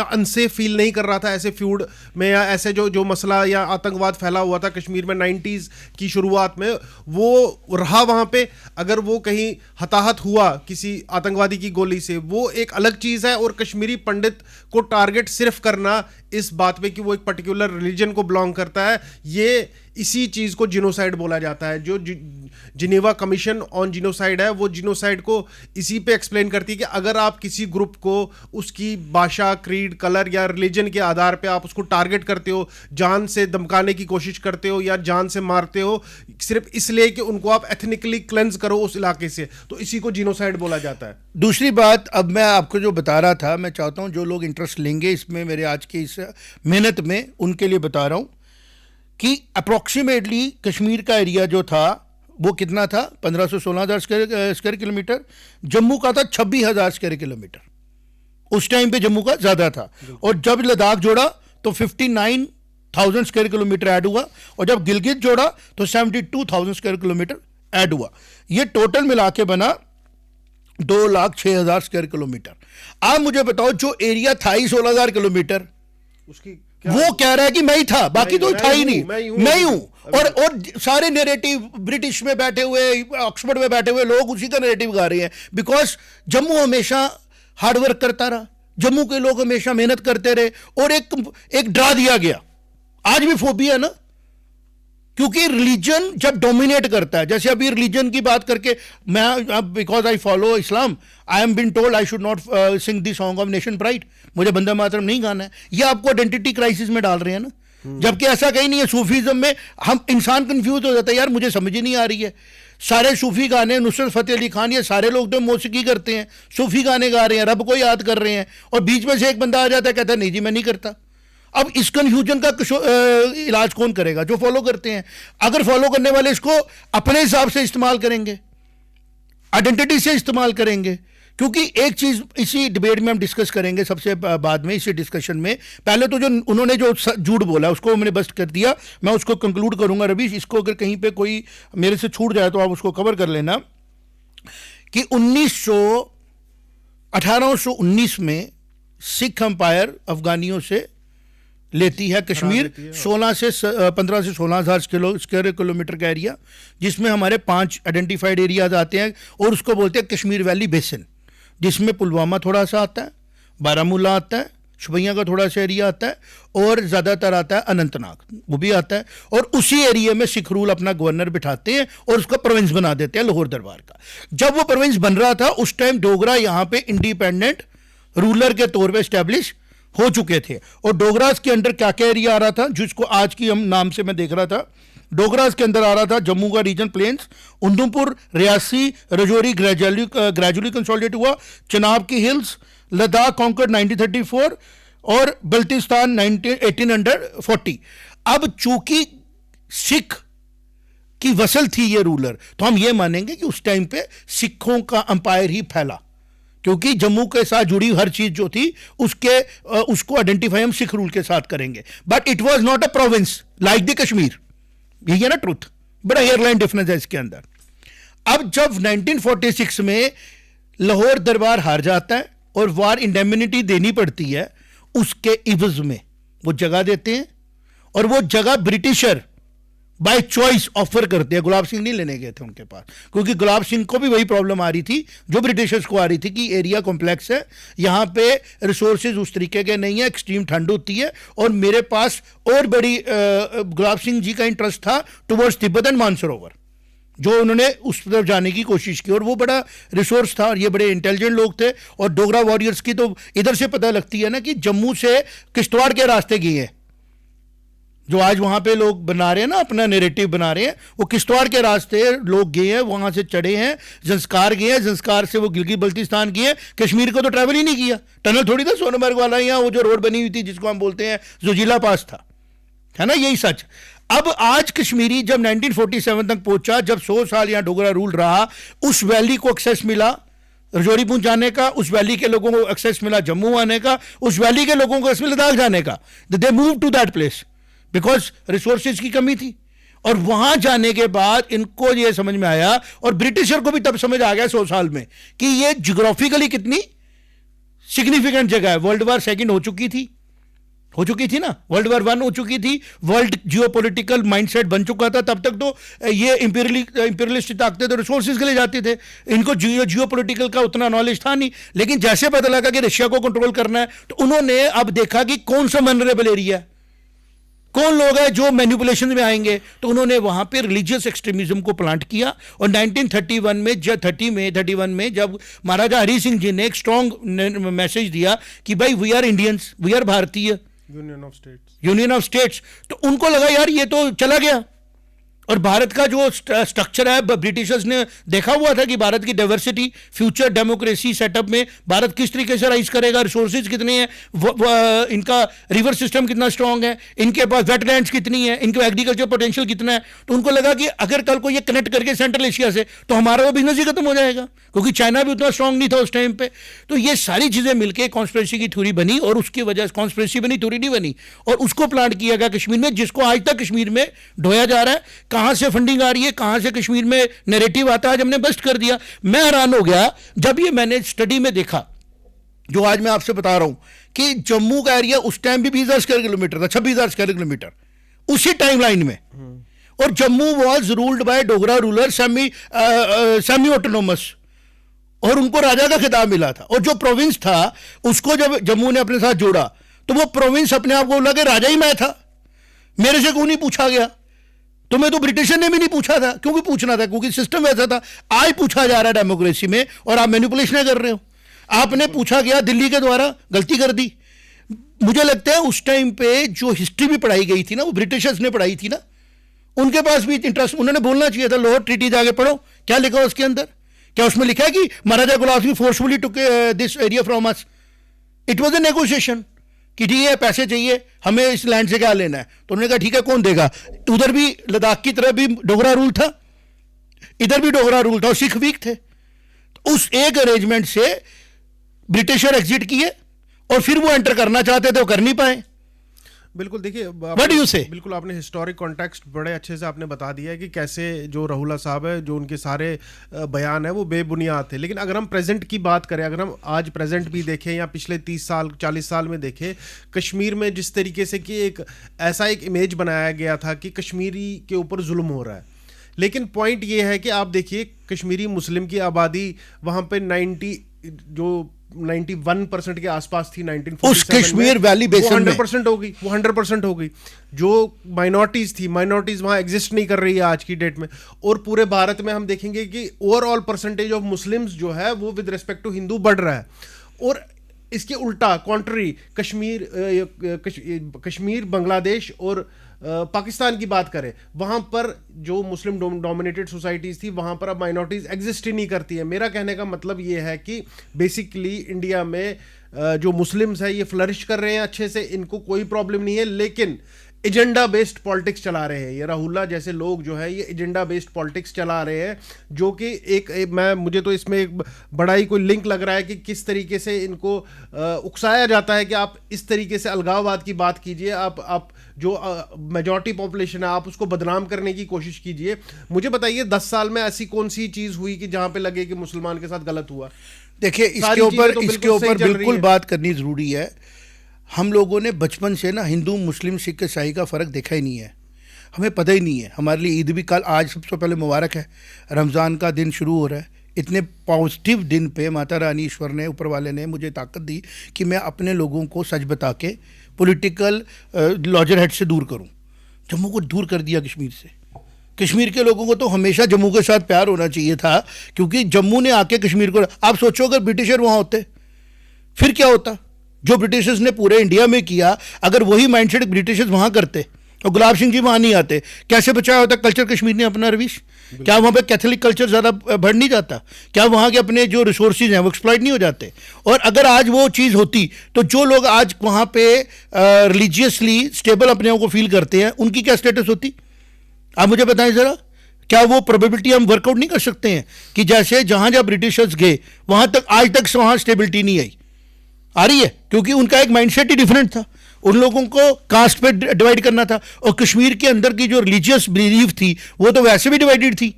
अनसेफ फील नहीं कर रहा था ऐसे फ्यूड में, या ऐसे जो मसला या आतंकवाद फैला हुआ था कश्मीर में 90s की शुरुआत में, वो रहा वहां पे। अगर वो कहीं हताहत हुआ किसी आतंकवादी की गोली से, वो एक अलग चीज है। और कश्मीरी पंडित को टारगेट सिर्फ करना इस बात पे कि वो एक पर्टिकुलर रिलीजन को बिलोंग करता है, ये इसी चीज को जिनोसाइड बोला जाता है। जो जिनेवा कमीशन ऑन जिनोसाइड है, वो जिनोसाइड को इसी पे एक्सप्लेन करती है कि अगर आप किसी ग्रुप को उसकी भाषा, क्रीड, कलर या रिलीजन के आधार पे आप उसको टारगेट करते हो, जान से धमकाने की कोशिश करते हो या जान से मारते हो, सिर्फ इसलिए कि उनको आप एथनिकली क्लेंस करो उस इलाके से, तो इसी को जिनोसाइड बोला जाता है। दूसरी बात, अब मैं आपको जो बता रहा था, मैं चाहता हूं जो लोग इंटरेस्ट लेंगे इसमें, मेरे आज की इस मेहनत में, उनके लिए बता रहा हूं कि अप्रॉक्सीमेटली कश्मीर का एरिया जो था वो कितना था? 1500-16,000 स्क्वायर किलोमीटर। जम्मू का था 26,000 स्क्वायर किलोमीटर। उस टाइम पे जम्मू का ज्यादा था। और जब लद्दाख जोड़ा तो 59,000 स्क्वायर किलोमीटर ऐड हुआ, और जब गिलगित जोड़ा तो 72,000 स्क्वायर किलोमीटर ऐड हुआ। ये टोटल मिला के बना 2,06,000 स्क्वायर किलोमीटर। आप मुझे बताओ, जो एरिया था ही 16,000 किलोमीटर, उसकी वो कह रहा है कि मैं ही था, बाकी तो था ही नहीं, मैं ही हूं। और सारे नैरेटिव, ब्रिटिश में बैठे हुए, ऑक्सफोर्ड में बैठे हुए लोग उसी का नैरेटिव गा रहे हैं, बिकॉज जम्मू हमेशा हार्डवर्क करता रहा, जम्मू के लोग हमेशा मेहनत करते रहे, और एक डरा दिया गया। आज भी फोबिया है ना, क्योंकि रिलीजन जब डोमिनेट करता है, जैसे अभी रिलीजन की बात करके मैं, because I follow Islam, I am been told I should not sing the song of nation pride, मुझे बंदे मातरम नहीं गाना है। ये आपको आइडेंटिटी क्राइसिस में डाल रहे हैं ना, जबकि ऐसा कहीं नहीं है। सूफीज्म में हम इंसान कंफ्यूज हो जाता है, यार मुझे समझ ही नहीं आ रही है, सारे सूफी गाने, नुसरत फतेह अली खान, ये सारे लोग तो मौसीकी करते हैं, सूफी गाने गा रहे हैं, रब को याद कर रहे हैं, और बीच में से एक बंदा आ जाता है कहता है नहीं जी मैं नहीं करता। अब इस कंफ्यूजन का इलाज कौन करेगा? जो फॉलो करते हैं। अगर फॉलो करने वाले इसको अपने हिसाब से इस्तेमाल करेंगे, आइडेंटिटी से इस्तेमाल करेंगे, क्योंकि एक चीज इसी डिबेट में हम डिस्कस करेंगे सबसे बाद में, इसी डिस्कशन में। पहले तो जो उन्होंने जो झूठ बोला उसको मैंने बस्ट कर दिया, मैं उसको कंक्लूड करूंगा। रवि, इसको अगर कहीं पे कोई मेरे से छूट जाए तो आप उसको कवर कर लेना, कि 1819 में सिख अंपायर अफगानियों से लेती है कश्मीर, 15 से 16,000 स्क्वायर किलोमीटर का एरिया, जिसमें हमारे 5 आइडेंटिफाइड एरियाज आते हैं, और उसको बोलते हैं कश्मीर वैली बेसिन, जिसमें पुलवामा थोड़ा सा आता है, बारामूला आता है, शुपियां का थोड़ा सा एरिया आता है, और ज़्यादातर आता है अनंतनाग, वो भी आता है। और उसी एरिया में सिख रूल अपना गवर्नर बिठाते हैं और उसका प्रोविंस बना देते हैं लाहौर दरबार का। जब वो प्रोविंस बन रहा था उस टाइम डोगरा यहाँ पे इंडिपेंडेंट रूलर के तौर पे स्टैब्लिश हो चुके थे। और डोगरास के अंदर क्या क्या एरिया आ रहा था, जिसको आज की हम नाम से मैं देख रहा था, डोगरास के अंदर आ रहा था जम्मू का region plains, Udhampur, Reasi, Rajouri gradually consolidate हुआ, चनाब की हिल्स, लद्दाख कॉन्कर्ड 1934, और बल्तिस्तान 1840। अब चूंकि सिख की वसल थी ये रूलर, तो हम ये मानेंगे कि उस टाइम पे सिखों का अंपायर ही फैला, क्योंकि जम्मू के साथ जुड़ी हर चीज जो थी उसको आइडेंटिफाई हम सिख रूल के साथ करेंगे। But it was not a province like the Kashmir. यही है ना ट्रुथ, बड़ा एयरलाइन डिफरेंस है इसके अंदर। अब जब 1946 में लाहौर दरबार हार जाता है और वार इंडेमिनिटी देनी पड़ती है, उसके इवज में वो जगह देते हैं, और वो जगह ब्रिटिशर बाय चॉइस ऑफर करते हैं। गुलाब सिंह नहीं लेने गए थे उनके पास, क्योंकि गुलाब सिंह को भी वही प्रॉब्लम आ रही थी जो ब्रिटिशर्स को आ रही थी, कि एरिया कॉम्प्लेक्स है, यहाँ पे रिसोर्सेज उस तरीके के नहीं है, एक्सट्रीम ठंड होती है, और मेरे पास और बड़ी गुलाब सिंह जी का इंटरेस्ट था टुवर्ड्स तिब्बत एंड मानसरोवर, जो उन्होंने उस तरफ जाने की कोशिश की, और वो बड़ा रिसोर्स था, और ये बड़े इंटेलिजेंट लोग थे। और डोगरा वॉरियर्स की तो इधर से पता लगती है ना, कि जम्मू से किश्तवाड़ के रास्ते गए हैं, जो आज वहां पे लोग बना रहे हैं ना, अपना नैरेटिव बना रहे हैं, वो किश्तवाड़ के रास्ते लोग गए हैं, वहां से चढ़े हैं, जंस्कार गए हैं, जंस्कार से वो गिलगित बल्तिस्तान गए हैं, कश्मीर को तो ट्रैवल ही नहीं किया। टनल थोड़ी था सोनमर्ग वाला, यहाँ वो जो रोड बनी हुई थी जिसको हम बोलते हैं जोजिला पास था, है ना, यही सच। अब आज कश्मीरी जब 1947 तक पहुंचा, जब 100 साल यहाँ डोगरा रूल रहा, उस वैली को एक्सेस मिला रजौरी पूंछ जाने का, उस वैली के लोगों को एक्सेस मिला जम्मू आने का, उस वैली के लोगों को एक्सेस मिला लद्दाख जाने का। They move to that place because resources की कमी थी। और वहां जाने के बाद इनको ये समझ में आया, और ब्रिटिशर को भी तब समझ आ गया 100 साल में, कि ये जियोग्राफिकली कितनी सिग्निफिकेंट जगह है। वर्ल्ड वार सेकंड हो चुकी थी ना, वर्ल्ड वार 1 हो चुकी थी, वर्ल्ड जियोपॉलिटिकल माइंडसेट बन चुका था। तब तक तो ये इंपीरियलिस्ट ताकतें तो रिसोर्सेज के लिए जाते थे, इनको जियोपॉलिटिकल का उतना नॉलेज था नहीं। लेकिन जैसे पता लगा कि रशिया को कंट्रोल करना है, तो उन्होंने अब देखा कि कौन सा वल्नरेबल एरिया है, कौन लोग हैं जो मैनिपुलेशन में आएंगे, तो उन्होंने वहां पे रिलीजियस एक्सट्रीमिज्म को प्लांट किया। और 1931 में जब महाराजा हरि सिंह जी ने एक स्ट्रॉन्ग मैसेज दिया कि भाई we are Indians, we are भारतीय, यूनियन ऑफ स्टेट्स, तो उनको लगा यार ये तो चला गया। और भारत का जो स्ट्रक्चर है, ब्रिटिशर्स ने देखा हुआ था कि भारत की डाइवर्सिटी, फ्यूचर डेमोक्रेसी सेटअप में भारत किस तरीके से राइज करेगा, रिसोर्सेज कितने हैं, इनका रिवर सिस्टम कितना स्ट्रांग है, इनके पास वेटलैंड्स कितनी है, इनका एग्रीकल्चर पोटेंशियल कितना है। तो उनको लगा कि अगर कल को ये कनेक्ट करके सेंट्रल एशिया से, तो हमारा वो बिजनेस ही खत्म हो जाएगा, क्योंकि चाइना भी उतना स्ट्रांग नहीं था उस टाइम पे। तो ये सारी चीजें मिलकर कॉन्स्पिरेसी की थ्योरी बनी, और उसकी वजह से कॉन्स्पिरेसी बनी, थ्योरी नहीं बनी, और उसको प्लांट किया गया कश्मीर में, जिसको आज तक कश्मीर में ढोया जा रहा है। कहां से फंडिंग आ रही है, कहां से कश्मीर में नैरेटिव आता है, आज हमने बस्ट कर दिया। मैं हैरान हो गया जब ये मैंने स्टडी में देखा, जो आज मैं आपसे बता रहा हूं, कि जम्मू का एरिया उस टाइम भी 20,000 स्क्वायर किलोमीटर था, 26,000 स्क्वायर किलोमीटर उसी टाइमलाइन में। और Jammu was ruled by Dogra ruler, semi autonomous, और उनको राजा का खिताब मिला था। और जो प्रोविंस था उसको जब जम्मू ने अपने साथ जोड़ा, तो वो प्रोविंस अपने आप को बोला कि राजा ही मैं था, मेरे से क्यों नहीं पूछा गया। तुम्हें तो ब्रिटिशर ने भी नहीं पूछा था, क्योंकि पूछना था, क्योंकि सिस्टम वैसा था। आज पूछा जा रहा है डेमोक्रेसी में, और आप मैनिपुलेशन कर रहे हो। आपने पूछा गया दिल्ली के द्वारा, गलती कर दी। मुझे लगता है उस टाइम पे जो हिस्ट्री भी पढ़ाई गई थी ना, वो ब्रिटिशर्स ने पढ़ाई थी ना, उनके पास भी इंटरेस्ट, उन्होंने बोलना चाहिए था लाहौर ट्रीटी जाके पढ़ो, क्या लिखा है उसके अंदर, क्या उसमें लिखा है कि Maharaja Gulab Singh forcefully took this area from us. It was a negotiation, कि ठीक है पैसे चाहिए, हमें इस लैंड से क्या लेना है, तो उन्होंने कहा ठीक है कौन देगा। उधर भी लद्दाख की तरफ भी डोगरा रूल था, इधर भी डोगरा रूल था और सिख वीक थे। तो उस एक अरेंजमेंट से ब्रिटिशर एग्जिट किए और फिर वो एंटर करना चाहते थे, वो कर नहीं पाए। बिल्कुल, देखिए What do you say? बिल्कुल आपने हिस्टोरिक कॉन्टेक्स्ट बड़े अच्छे से आपने बता दिया है कि कैसे जो रहुल्ला साहब है, जो उनके सारे बयान है वो बेबुनियाद थे। लेकिन अगर हम प्रेजेंट की बात करें, अगर हम आज प्रेजेंट भी देखें या पिछले 30 साल 40 साल में देखें, कश्मीर में जिस तरीके से कि एक ऐसा एक इमेज बनाया गया था कि कश्मीरी के ऊपर जुल्म हो रहा है। लेकिन पॉइंट ये है कि आप देखिए कश्मीरी मुस्लिम की आबादी वहाँ पे 91% के आसपास थी 1947 उस कश्मीर वैली बेसिन में 100% हो गई, वो 100% हो गई। जो माइनॉरिटीज थी, माइनॉरिटीज वहाँ एग्जिस्ट नहीं कर रही है आज की डेट में। और पूरे भारत में हम देखेंगे कि ओवरऑल परसेंटेज ऑफ मुस्लिम्स जो है वो विद रिस्पेक्ट टू हिंदू बढ़ रहा है। और इसके उल्टा कॉन्ट्री कश्मीर, बांग्लादेश और पाकिस्तान की बात करें, वहाँ पर जो मुस्लिम डोमिनेटेड सोसाइटीज़ थी वहाँ पर अब माइनॉरिटीज़ एग्जिस्ट ही नहीं करती है। मेरा कहने का मतलब ये है कि बेसिकली इंडिया में जो मुस्लिम्स है ये फ्लरिश कर रहे हैं अच्छे से, इनको कोई प्रॉब्लम नहीं है, लेकिन एजेंडा बेस्ड पॉलिटिक्स चला रहे हैं। ये राहुल्ला जैसे लोग जो है ये एजेंडा बेस्ड पॉलिटिक्स चला रहे हैं, जो कि मुझे तो इसमें एक बड़ा ही कोई लिंक लग रहा है कि किस तरीके से इनको उकसाया जाता है कि आप इस तरीके से अलगाववाद की बात कीजिए, आप जो मेजॉरिटी पॉपुलेशन है आप उसको बदनाम करने की कोशिश कीजिए। मुझे बताइए 10 साल में ऐसी कौन सी चीज़ हुई कि जहाँ पे लगे कि मुसलमान के साथ गलत हुआ? देखिए इसके ऊपर बिल्कुल बात करनी ज़रूरी है। हम लोगों ने बचपन से ना हिंदू मुस्लिम सिख ईसाई का फ़र्क देखा ही नहीं है, हमें पता ही नहीं है। हमारे लिए ईद भी कल, आज सबसे पहले मुबारक है, रमज़ान का दिन शुरू हो रहा है। इतने पॉजिटिव दिन पे माता रानी ईश्वर ने, ऊपर वाले ने मुझे ताकत दी कि मैं अपने लोगों को सच बता के पॉलिटिकल लॉजर हेड से दूर करूं। जम्मू को दूर कर दिया कश्मीर से। कश्मीर के लोगों को तो हमेशा जम्मू के साथ प्यार होना चाहिए था, क्योंकि जम्मू ने आके कश्मीर को, आप सोचो अगर ब्रिटिशर वहाँ होते फिर क्या होता। जो ब्रिटिशर्स ने पूरे इंडिया में किया, अगर वही माइंडसेट ब्रिटिशर्स वहाँ करते और गुलाब सिंह जी वहाँ नहीं आते, कैसे बचाया होता कल्चर कश्मीर ने अपना? रवीश, क्या वहाँ पे कैथोलिक कल्चर ज़्यादा बढ़ नहीं जाता? क्या वहाँ के अपने जो रिसोर्सेज हैं वो एक्सप्लॉइट नहीं हो जाते? और अगर आज वो चीज़ होती तो जो लोग आज वहाँ पे रिलीजियसली स्टेबल अपने आप को फील करते हैं, उनकी क्या स्टेटस होती? आप मुझे बताएं ज़रा। क्या वो प्रोबेबिलिटी हम वर्कआउट नहीं कर सकते हैं कि जैसे जहाँ जहाँ ब्रिटिशर्स गए वहाँ तक आज तक वहाँ स्टेबिलिटी नहीं आई? आ रही है, क्योंकि उनका एक माइंडसेट ही डिफरेंट था। उन लोगों को कास्ट पे डिवाइड करना था, और कश्मीर के अंदर की जो रिलीजियस बिलीफ थी वो तो वैसे भी डिवाइडेड थी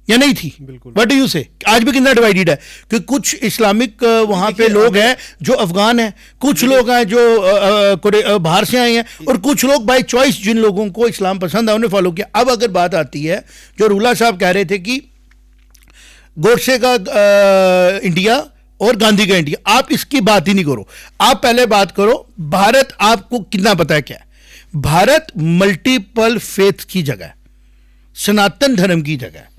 या नहीं थी? बिल्कुल। व्हाट डू यू से? आज भी कितना डिवाइडेड है कि कुछ इस्लामिक वहाँ पे लोग हैं जो अफगान हैं, कुछ लोग हैं जो बाहर से आए हैं, और कुछ लोग बाय चॉइस जिन लोगों को इस्लाम पसंद है उन्हें फॉलो किया। अब अगर बात आती है, जो रुल्ला साहब कह रहे थे कि गोडसे का इंडिया और गांधी का इंडिया, आप इसकी बात ही नहीं करो। आप पहले बात करो भारत, आपको कितना पता है क्या है? भारत मल्टीपल फेथ की जगह है, सनातन धर्म की जगह है।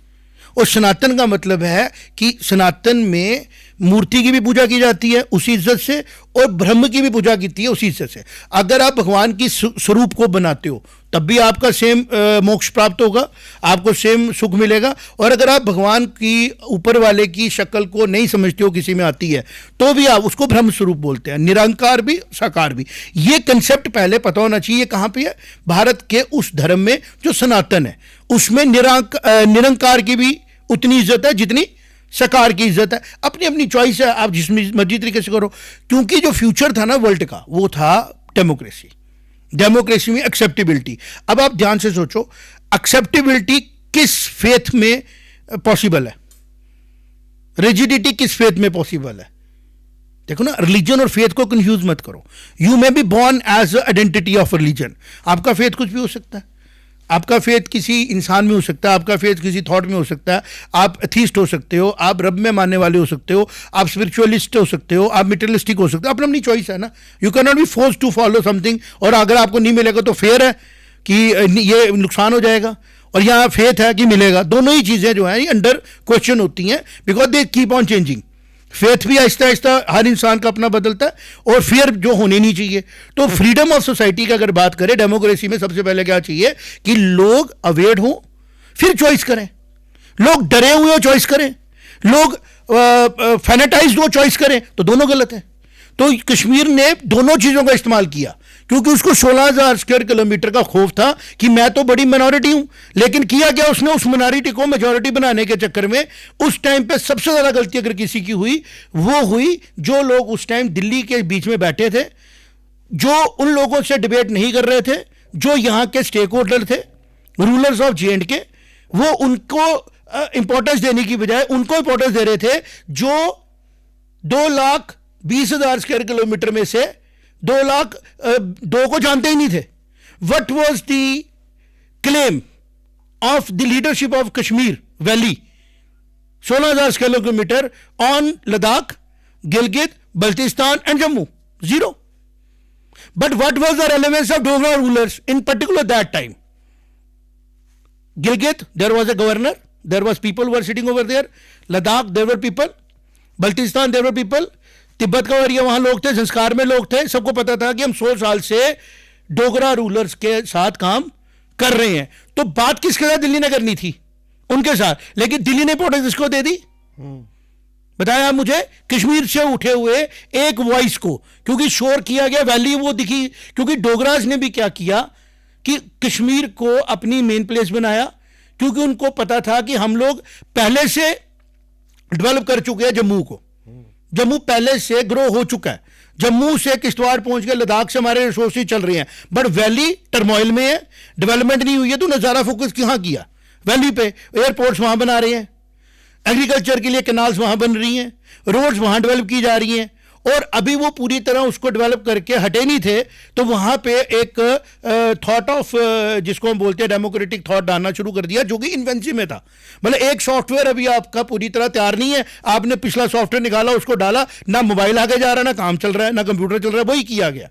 और सनातन का मतलब है कि सनातन में मूर्ति की भी पूजा की जाती है उसी इज्जत से, और ब्रह्म की भी पूजा की है उसी इज्जत से। अगर आप भगवान की स्वरूप को बनाते हो तब भी आपका सेम मोक्ष प्राप्त होगा, आपको सेम सुख मिलेगा। और अगर आप भगवान की, ऊपर वाले की शक्ल को नहीं समझते हो, किसी में आती है, तो भी आप उसको ब्रह्म स्वरूप बोलते हैं, निरंकार भी साकार भी। ये कंसेप्ट पहले पता होना चाहिए। कहाँ पे है? भारत के उस धर्म में जो सनातन है, उसमें निरंकार की भी उतनी इज्जत है जितनी सकार की इज्जत है। अपनी अपनी चॉइस है, आप जिस मर्जी तरीके से करो। क्योंकि जो फ्यूचर था ना वर्ल्ड का, वो था डेमोक्रेसी। डेमोक्रेसी में एक्सेप्टेबिलिटी। अब आप ध्यान से सोचो, एक्सेप्टेबिलिटी किस फेथ में पॉसिबल है? रिजिडिटी किस फेथ में पॉसिबल है? देखो ना, रिलीजन और फेथ को कंफ्यूज मत करो। You may be born as identity of religion. आपका फेथ कुछ भी हो सकता है। आपका फेथ किसी इंसान में हो सकता है, आपका फेथ किसी थॉट में हो सकता है। आप एथीस्ट हो सकते हो, आप रब में मानने वाले हो सकते हो, आप स्पिरिचुअलिस्ट हो सकते हो, आप मटेरियलिस्टिक हो सकते हो। अपनी अपनी चॉइस है ना। You can not be forced to follow something, और अगर आपको नहीं मिलेगा तो फेयर है कि ये नुकसान हो जाएगा, और यहाँ फेथ है कि मिलेगा। दोनों ही चीज़ें जो हैं अंडर क्वेश्चन होती हैं, because they keep on changing. Faith भी आहिस्ता आहिस्ता हर इंसान का अपना बदलता है, और फियर जो होनी नहीं चाहिए। तो फ्रीडम ऑफ सोसाइटी की अगर बात करें, डेमोक्रेसी में सबसे पहले क्या चाहिए कि लोग अवेयर हों, फिर चॉइस करें। लोग डरे हुए हो चॉइस करें, लोग फैनेटाइज्ड हो चॉइस करें, तो दोनों गलत है। तो कश्मीर ने दोनों चीज़ों का इस्तेमाल किया, क्योंकि उसको 16,000 स्क्वायर किलोमीटर का खौफ था कि मैं तो बड़ी मिनॉरिटी हूं, लेकिन किया क्या उसने, उस मिनॉरिटी को मेजॉरिटी बनाने के चक्कर में उस टाइम पे सबसे ज़्यादा गलती अगर किसी की हुई वो हुई जो लोग उस टाइम दिल्ली के बीच में बैठे थे, जो उन लोगों से डिबेट नहीं कर रहे थे, जो यहाँ के स्टेक होल्डर थे, रूलर्स ऑफ J&K, वो उनको इंपॉर्टेंस देने की बजाय उनको इंपॉर्टेंस दे रहे थे जो 2,20,000 स्क्वायर किलोमीटर में से 2,02,000 को जानते ही नहीं थे. What was the claim of the leadership of Kashmir valley, 16,000 square kilometre on Ladakh, Gilgit, Baltistan and Jammu, zero. But what was the relevance of Dogra rulers in particular that time? Gilgit, there was a governor, there was people who were sitting over there. Ladakh, there were people. Baltistan, there were people. Tibet का area, वहां लोग थे, संस्कार में लोग थे. सबको पता था कि हम 100 साल से डोगरा रूलर्स के साथ काम कर रहे हैं. तो बात किसके साथ दिल्ली ने करनी थी? उनके साथ. लेकिन दिल्ली ने इंपॉर्टेंस किसको दे दी? बताया मुझे, कश्मीर से उठे हुए एक वॉइस को, क्योंकि शोर किया गया, वैली वो दिखी. क्योंकि डोगराज ने भी क्या किया कि कश्मीर को अपनी मेन प्लेस बनाया, क्योंकि उनको पता था कि हम लोग पहले से डेवलप कर चुके हैं जम्मू को. जम्मू पहले से ग्रो हो चुका है. जम्मू से किश्तवाड़ पहुंच गए, लद्दाख से हमारे रिसोर्सेज चल रहे हैं, बट वैली टर्मोइल में है, डेवलपमेंट नहीं हुई है. तो नजारा फोकस कहां किया? वैली पे. एयरपोर्ट्स वहां बना रहे हैं, एग्रीकल्चर के लिए कैनाल्स वहां बन रही हैं, रोड्स वहां डेवलप की जा रही हैं, और अभी वो पूरी तरह उसको डेवलप करके हटे नहीं थे. तो वहां पे एक थॉट ऑफ, जिसको हम बोलते हैं डेमोक्रेटिक थॉट, डालना शुरू कर दिया, जो कि इन्वेंसी में था. मतलब एक सॉफ्टवेयर अभी आपका पूरी तरह तैयार नहीं है, आपने पिछला सॉफ्टवेयर निकाला, उसको डाला, ना मोबाइल आगे जा रहा है, ना काम चल रहा है, ना कंप्यूटर चल रहा है, वही किया गया.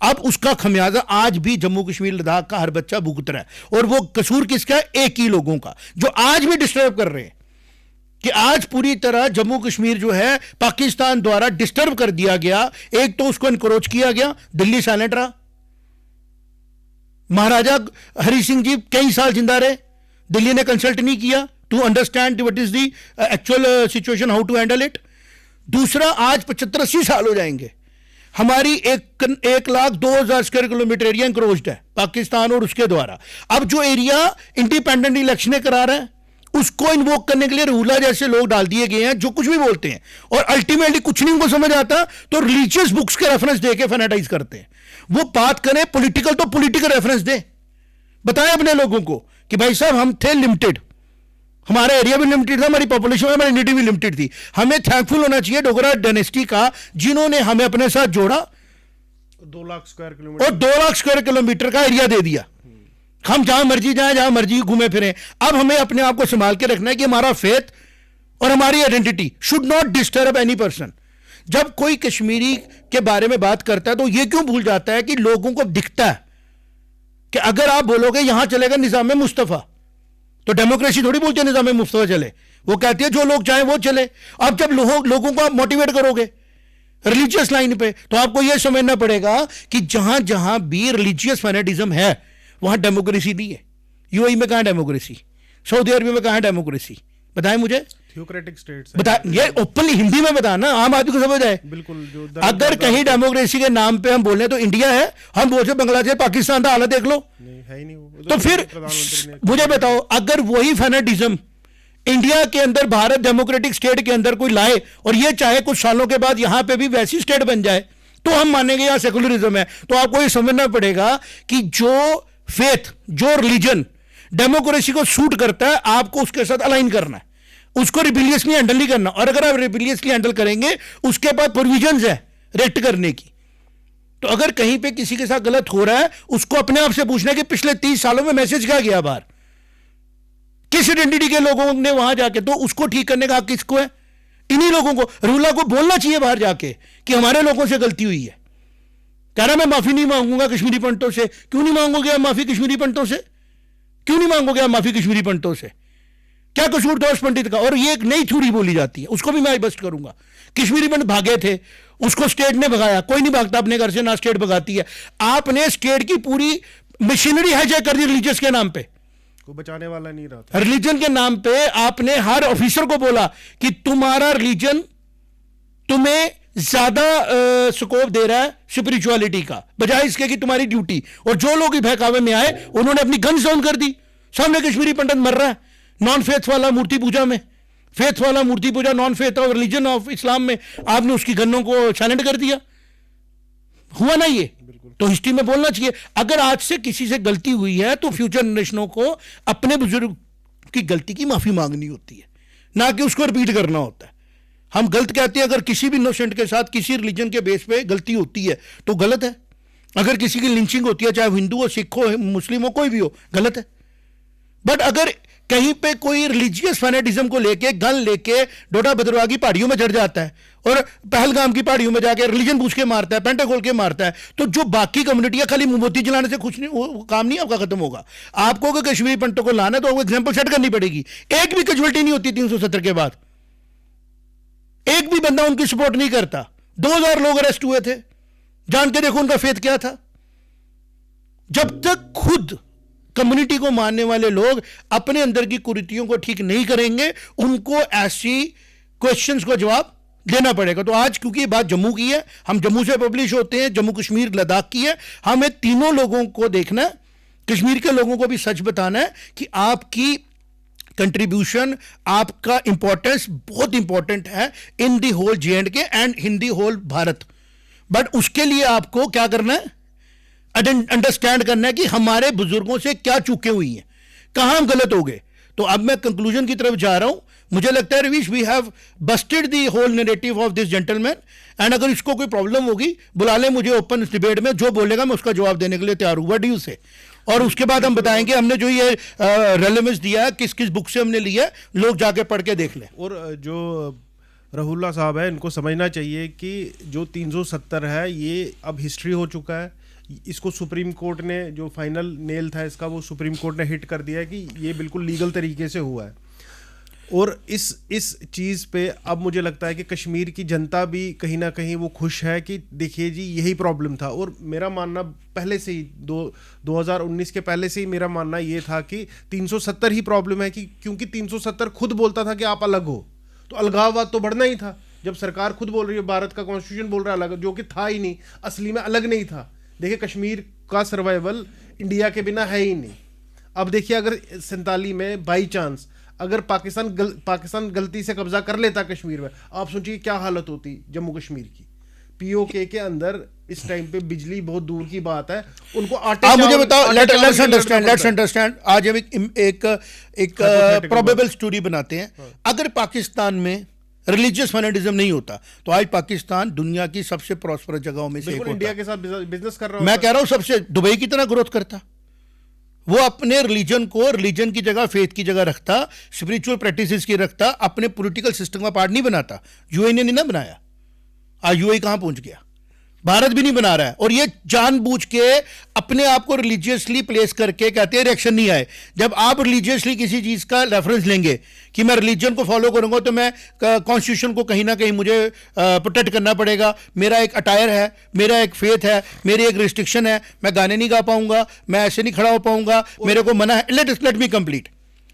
अब उसका खमियाजा आज भी जम्मू कश्मीर लद्दाख का हर बच्चा भुगत रहा है. और वो कसूर किसका है? एक ही लोगों का, जो आज भी डिस्टर्ब कर रहे हैं कि आज पूरी तरह जम्मू कश्मीर जो है पाकिस्तान द्वारा डिस्टर्ब कर दिया गया. एक तो उसको इनक्रोच किया गया, दिल्ली साइलेंट रहा. महाराजा हरि सिंह जी कई साल जिंदा रहे, दिल्ली ने कंसल्ट नहीं किया to understand what is the actual situation, how to handle it. दूसरा, आज 75-80 साल हो जाएंगे, हमारी 1,02,000 स्क्वायर किलोमीटर एरिया इंक्रोच्ड है पाकिस्तान और उसके द्वारा. अब जो एरिया इंडिपेंडेंट इलेक्शन करा रहा है, उसको इन्वोक करने के लिए रूला जैसे लोग डाल दिए गए हैं, जो कुछ भी बोलते हैं, और अल्टीमेटली कुछ नहीं उनको समझ आता, तो रिलीजियस बुक्स के रेफरेंस देके फैनेटाइज करते हैं. वो बात करें पॉलिटिकल, तो पॉलिटिकल रेफरेंस दे, बताएं अपने लोगों को कि भाई साहब हम थे लिमिटेड, हमारा एरिया भी लिमिटेड था, हमारी पॉपुलेशन, हमारी यूनिटी भी लिमिटेड थी. हमें थैंकफुल होना चाहिए डोगरा डायनेस्टी का, जिन्होंने हमें अपने साथ जोड़ा 2 लाख स्क्वायर किलोमीटर और 2 लाख स्क्वायर किलोमीटर का एरिया दे दिया. हम जहां मर्जी जाएं, जहां मर्जी घूमे फिरें. अब हमें अपने आप को संभाल के रखना है कि हमारा फेथ और हमारी identity should not disturb any person. जब कोई कश्मीरी के बारे में बात करता है तो यह क्यों भूल जाता है कि लोगों को दिखता है कि अगर आप बोलोगे यहां चलेगा निजाम मुस्तफा, तो डेमोक्रेसी थोड़ी बोलते हैं निजाम मुस्तफा चले. वो कहती है जो लोग चाहें वो चले. अब जब लोगों को आप मोटिवेट करोगे रिलीजियस लाइन पे, तो आपको यह समझना पड़ेगा कि जहां जहां भी रिलीजियस फैनेटिज्म है वहां डेमोक्रेसी नहीं है. यूएई में कहां डेमोक्रेसी? सऊदी अरब में कहां डेमोक्रेसी? बताएं मुझे. थियोक्रेटिक स्टेट्स बता, ये ओपनली हिंदी में बताना, आम आदमी को समझ आए. बिल्कुल. जो अगर कहीं डेमोक्रेसी के नाम पे हम बोले तो इंडिया है, हम बोलते बांग्लादेश, पाकिस्तान का हालत देख लो. नहीं है ही नहीं वो. तो फिर मुझे बताओ, अगर वही फैनेटिज्म इंडिया के अंदर, भारत डेमोक्रेटिक स्टेट के अंदर कोई लाए, और ये चाहे कुछ सालों के बाद यहां पे भी वैसी स्टेट बन जाए, तो हम मानेंगे यहां सेकुलरिज्म है. तो आपको ये समझना पड़ेगा कि जो फेथ, जो रिलीजन डेमोक्रेसी को सूट करता है, आपको उसके साथ अलाइन करना है, उसको रिबिलियसली हैंडल नहीं करना. और अगर आप रिबिलियसली हैंडल करेंगे, उसके बाद प्रोविजंस है रेक्ट करने की. तो अगर कहीं पे किसी के साथ गलत हो रहा है, उसको अपने आप से पूछना है कि पिछले 30 सालों में मैसेज क्या गया बाहर, किस आइडेंटिटी के लोगों ने वहां जाके, तो उसको ठीक करने का हक किसको है? इन्हीं लोगों को. रूला को बोलना चाहिए बाहर जाके कि हमारे लोगों से गलती हुई है. कह रहा मैं माफी नहीं मांगूंगा कश्मीरी पंडितों से. क्यों नहीं मांगोगे आप माफी कश्मीरी पंडितों से? क्यों नहीं मांगोगे आप माफी कश्मीरी पंडितों से? क्या कसूर था उस पंडित का? और ये एक नई थ्योरी बोली जाती है, उसको भी मैं बस्ट करूंगा. कश्मीरी पंडित भागे थे, उसको स्टेट ने भगाया. कोई नहीं भागता अपने घर से, ना स्टेट भगाती है. आपने स्टेट की पूरी मशीनरी हाईजैक कर दी रिलीजियस के नाम पे. को बचाने वाला नहीं रहा था. रिलीजन के नाम पे आपने हर ऑफिसर को बोला कि तुम्हारा रिलीजन तुम्हें ज्यादा स्कोप दे रहा है स्पिरिचुअलिटी का, बजाय इसके कि तुम्हारी ड्यूटी। और जो लोग ही बहकावे में आए उन्होंने अपनी गन डाउन कर दी। सामने कश्मीरी पंडित मर रहा है नॉन फेथ वाला मूर्ति पूजा में, फेथ वाला मूर्ति पूजा non faith of religion of Islam में, आपने उसकी गन्नों को साइलेंट कर दिया। हुआ ना ये? तो हिस्ट्री में बोलना चाहिए। अगर आज से किसी से गलती हुई है तो फ्यूचर जनरेशनों को अपने बुजुर्ग की गलती की माफी मांगनी होती है, ना कि उसको रिपीट करना होता है। हम गलत कहते हैं, अगर किसी भी इनोसेंट के साथ किसी रिलीजन के बेस पे गलती होती है तो गलत है। अगर किसी की लिंचिंग होती है, चाहे हिंदू हो, सिख हो, मुस्लिम हो, कोई भी हो, गलत है। बट अगर कहीं पे कोई रिलीजियस फैनेटिज्म को लेके गन लेके डोडा भद्रवाह की पहाड़ियों में चढ़ जाता है और पहलगाम की पहाड़ियों में जाके रिलीजन पूछ के मारता है, पेंटे खोल के मारता है, तो जो बाकी कम्युनिटियां खाली मोमबत्ती जलाने से कुछ नहीं, वो काम नहीं आपका खत्म होगा। आपको अगर कश्मीरी पंडितों को लाना है तो एग्जाम्पल सेट करनी पड़ेगी। एक भी कैजुअलिटी नहीं होती 370 के बाद, एक भी बंदा उनकी सपोर्ट नहीं करता। 2000 लोग अरेस्ट हुए थे, जान के देखो उनका फेथ क्या था। जब तक खुद कम्युनिटी को मानने वाले लोग अपने अंदर की कुरीतियों को ठीक नहीं करेंगे, उनको ऐसी क्वेश्चंस को जवाब देना पड़ेगा। तो आज क्योंकि ये बात जम्मू की है, हम जम्मू से पब्लिश होते हैं, जम्मू कश्मीर लद्दाख की है, हमें तीनों लोगों को देखना है, कश्मीर के लोगों को भी सच बताना है कि आपकी कंट्रीब्यूशन, आपका इंपॉर्टेंस बहुत इंपॉर्टेंट है in the whole J&K and in the whole Bharat. But उसके लिए आपको क्या करना है? अंडरस्टैंड करना है कि हमारे बुजुर्गों से क्या चूकें हुई हैं, कहां हम गलत हो गए। तो अब मैं कंक्लूजन की तरफ जा रहा हूं। मुझे लगता है Ravish, we have busted the whole narrative of this gentleman, and अगर इसको कोई प्रॉब्लम होगी बुला ले मुझे ओपन डिबेट में, जो बोलेगा मैं उसका जवाब देने के लिए तैयार हूं। व्हाट डू यू से? और उसके बाद हम बताएंगे हमने जो ये रेलेवेंस दिया है किस किस बुक से हमने लिया है, लोग जाके पढ़ के देख लें। और जो रहुल्ला साहब है, इनको समझना चाहिए कि जो 370 है ये अब हिस्ट्री हो चुका है। इसको सुप्रीम कोर्ट ने, जो फाइनल नेल था इसका, वो सुप्रीम कोर्ट ने हिट कर दिया है कि ये बिल्कुल लीगल तरीके से हुआ है। और इस चीज़ पे अब मुझे लगता है कि कश्मीर की जनता भी कहीं ना कहीं वो खुश है कि देखिए जी यही प्रॉब्लम था। और मेरा मानना पहले से ही 2019 के पहले से ही मेरा मानना ये था कि 370 ही प्रॉब्लम है, कि क्योंकि 370 खुद बोलता था कि आप अलग हो, तो अलगाववाद तो बढ़ना ही था। जब सरकार खुद बोल रही है, भारत का कॉन्स्टिट्यूशन बोल रहा है अलग, जो कि था ही नहीं, असली में अलग नहीं था। देखिए कश्मीर का सर्वाइवल इंडिया के बिना है ही नहीं। अब देखिए अगर 47 में बाई चांस अगर पाकिस्तान गलती से कब्जा कर लेता कश्मीर में, आप सोचिए क्या हालत होती जम्मू कश्मीर की। POK के अंदर इस टाइम पे बिजली बहुत दूर की बात है, उनको आटे आप मुझे बताओ, लेट्स अंडरस्टैंड। आज हम एक प्रोबेबल स्टोरी बनाते हैं। अगर पाकिस्तान में रिलीजियस फैनेटिज्म नहीं होता तो आज पाकिस्तान दुनिया की सबसे प्रॉस्परस जगहों में से एक होता। इंडिया के साथ बिजनेस कर रहा मैं कह रहा हूं सबसे दुबई की तरह ग्रोथ करता। वो अपने रिलीजन को रिलीजन की जगह फेथ की जगह रखता, स्पिरिचुअल प्रैक्टिसेस की रखता, अपने पॉलिटिकल सिस्टम का पार्ट नहीं बनाता। यूएई ने नहीं ना बनाया। आज यूएई कहां पहुंच गया? भारत भी नहीं बना रहा है। और ये जानबूझ के अपने आप को रिलीजियसली प्लेस करके कहते हैं रिएक्शन नहीं आए। जब आप रिलीजियसली किसी चीज का रेफरेंस लेंगे कि मैं रिलीजन को फॉलो करूंगा तो मैं कॉन्स्टिट्यूशन को कहीं ना कहीं मुझे प्रोटेक्ट करना पड़ेगा, मेरा एक अटायर है, मेरा एक फेथ है, मेरी एक रिस्ट्रिक्शन है, मैं गाने नहीं गा पाऊंगा, मैं ऐसे नहीं खड़ा हो पाऊंगा, मेरे को मना है। Let me complete.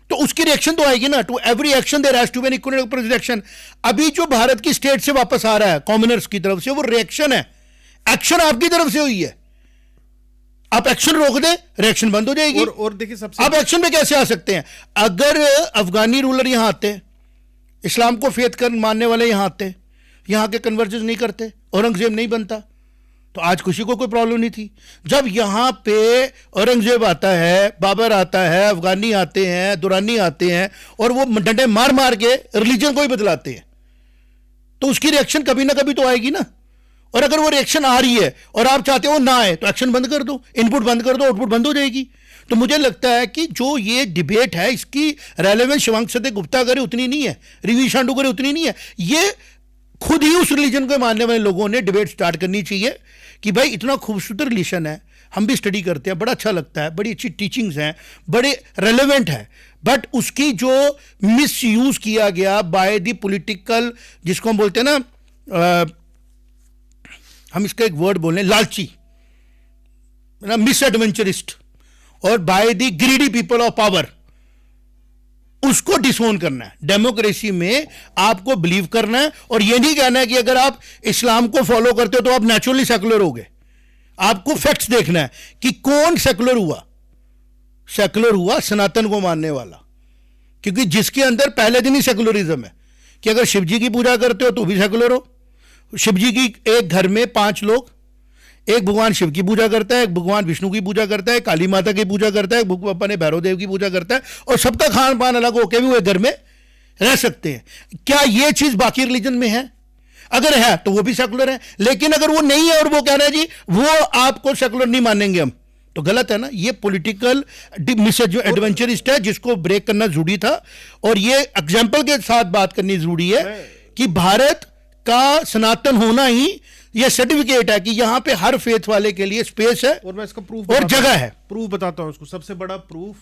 तो उसकी रिएक्शन तो आएगी ना। To every action there has to be an equal reaction. अभी जो भारत की स्टेट से वापस आ रहा है कॉमनर्स की तरफ से, वो रिएक्शन है। एक्शन आपकी तरफ से हुई है। आप एक्शन रोक दे, रिएक्शन बंद हो जाएगी। और देखिए सबसे, आप एक्शन पे कैसे आ सकते हैं? अगर अफगानी रूलर यहां आते, इस्लाम को फेथ कर मानने वाले यहां आते, यहां के कन्वर्जन नहीं करते, औरंगजेब नहीं बनता, तो आज किसी को कोई प्रॉब्लम नहीं थी। जब यहां पे औरंगजेब आता है, बाबर आता है, अफगानी आते हैं, दुरानी आते हैं, और वो डंडे मार मार के रिलीजन को ही बदलाते हैं, तो उसकी रिएक्शन कभी ना कभी तो आएगी ना। और अगर वो रिएक्शन आ रही है और आप चाहते हो ना आए, तो एक्शन बंद कर दो, इनपुट बंद कर दो, आउटपुट बंद हो जाएगी। तो मुझे लगता है कि जो ये डिबेट है, इसकी रेलेवेंस शिवांग सदे गुप्ता करे उतनी नहीं है, रिवी शांडू करे उतनी नहीं है। ये खुद ही उस रिलीजन को मानने वाले लोगों ने डिबेट स्टार्ट करनी चाहिए कि भाई इतना खूबसूरत रिलेशन है, हम भी स्टडी करते हैं, बड़ा अच्छा लगता है, बड़ी अच्छी टीचिंग्स हैं, बड़े रेलेवेंट है, बट उसकी जो मिस यूज किया गया बाय द पॉलिटिकल, जिसको हम बोलते हैं ना, हम इसका एक वर्ड बोल रहे हैं, लालची, मिस एडवेंचरिस्ट, और by the greedy people of power, उसको डिसोन करना है। डेमोक्रेसी में आपको बिलीव करना है और यह नहीं कहना है कि अगर आप इस्लाम को फॉलो करते हो तो आप नेचुरली सेकुलर हो गए। आपको फैक्ट्स देखना है कि कौन सेकुलर हुआ। सेकुलर हुआ सनातन को मानने वाला, क्योंकि जिसके अंदर पहले दिन ही सेकुलरिज्म है कि अगर शिव जी की पूजा करते हो तो भी सेकुलर हो। शिव जी की एक घर में 5 लोग, एक भगवान शिव की पूजा करता है, एक भगवान विष्णु की पूजा करता है, काली माता की पूजा करता है, एक अपने भैरव देव की पूजा करता है, और सबका खान पान अलग होकर भी वो एक घर में रह सकते हैं। क्या ये चीज बाकी रिलीजन में है? अगर है तो वो भी सेकुलर है, लेकिन अगर वो नहीं है और वो कह रहे हैं जी वो आपको सेकुलर नहीं मानेंगे हम, तो गलत है ना। ये पॉलिटिकल एडवेंचरिस्ट है जिसको ब्रेक करना जरूरी था, और ये एग्जाम्पल के साथ बात करनी जरूरी है कि भारत का सनातन होना ही ये सर्टिफिकेट है कि यहां पे हर फेथ वाले के लिए स्पेस है और मैं इसका प्रूफ और जगह है। प्रूफ बताता हूं उसको। सबसे बड़ा प्रूफ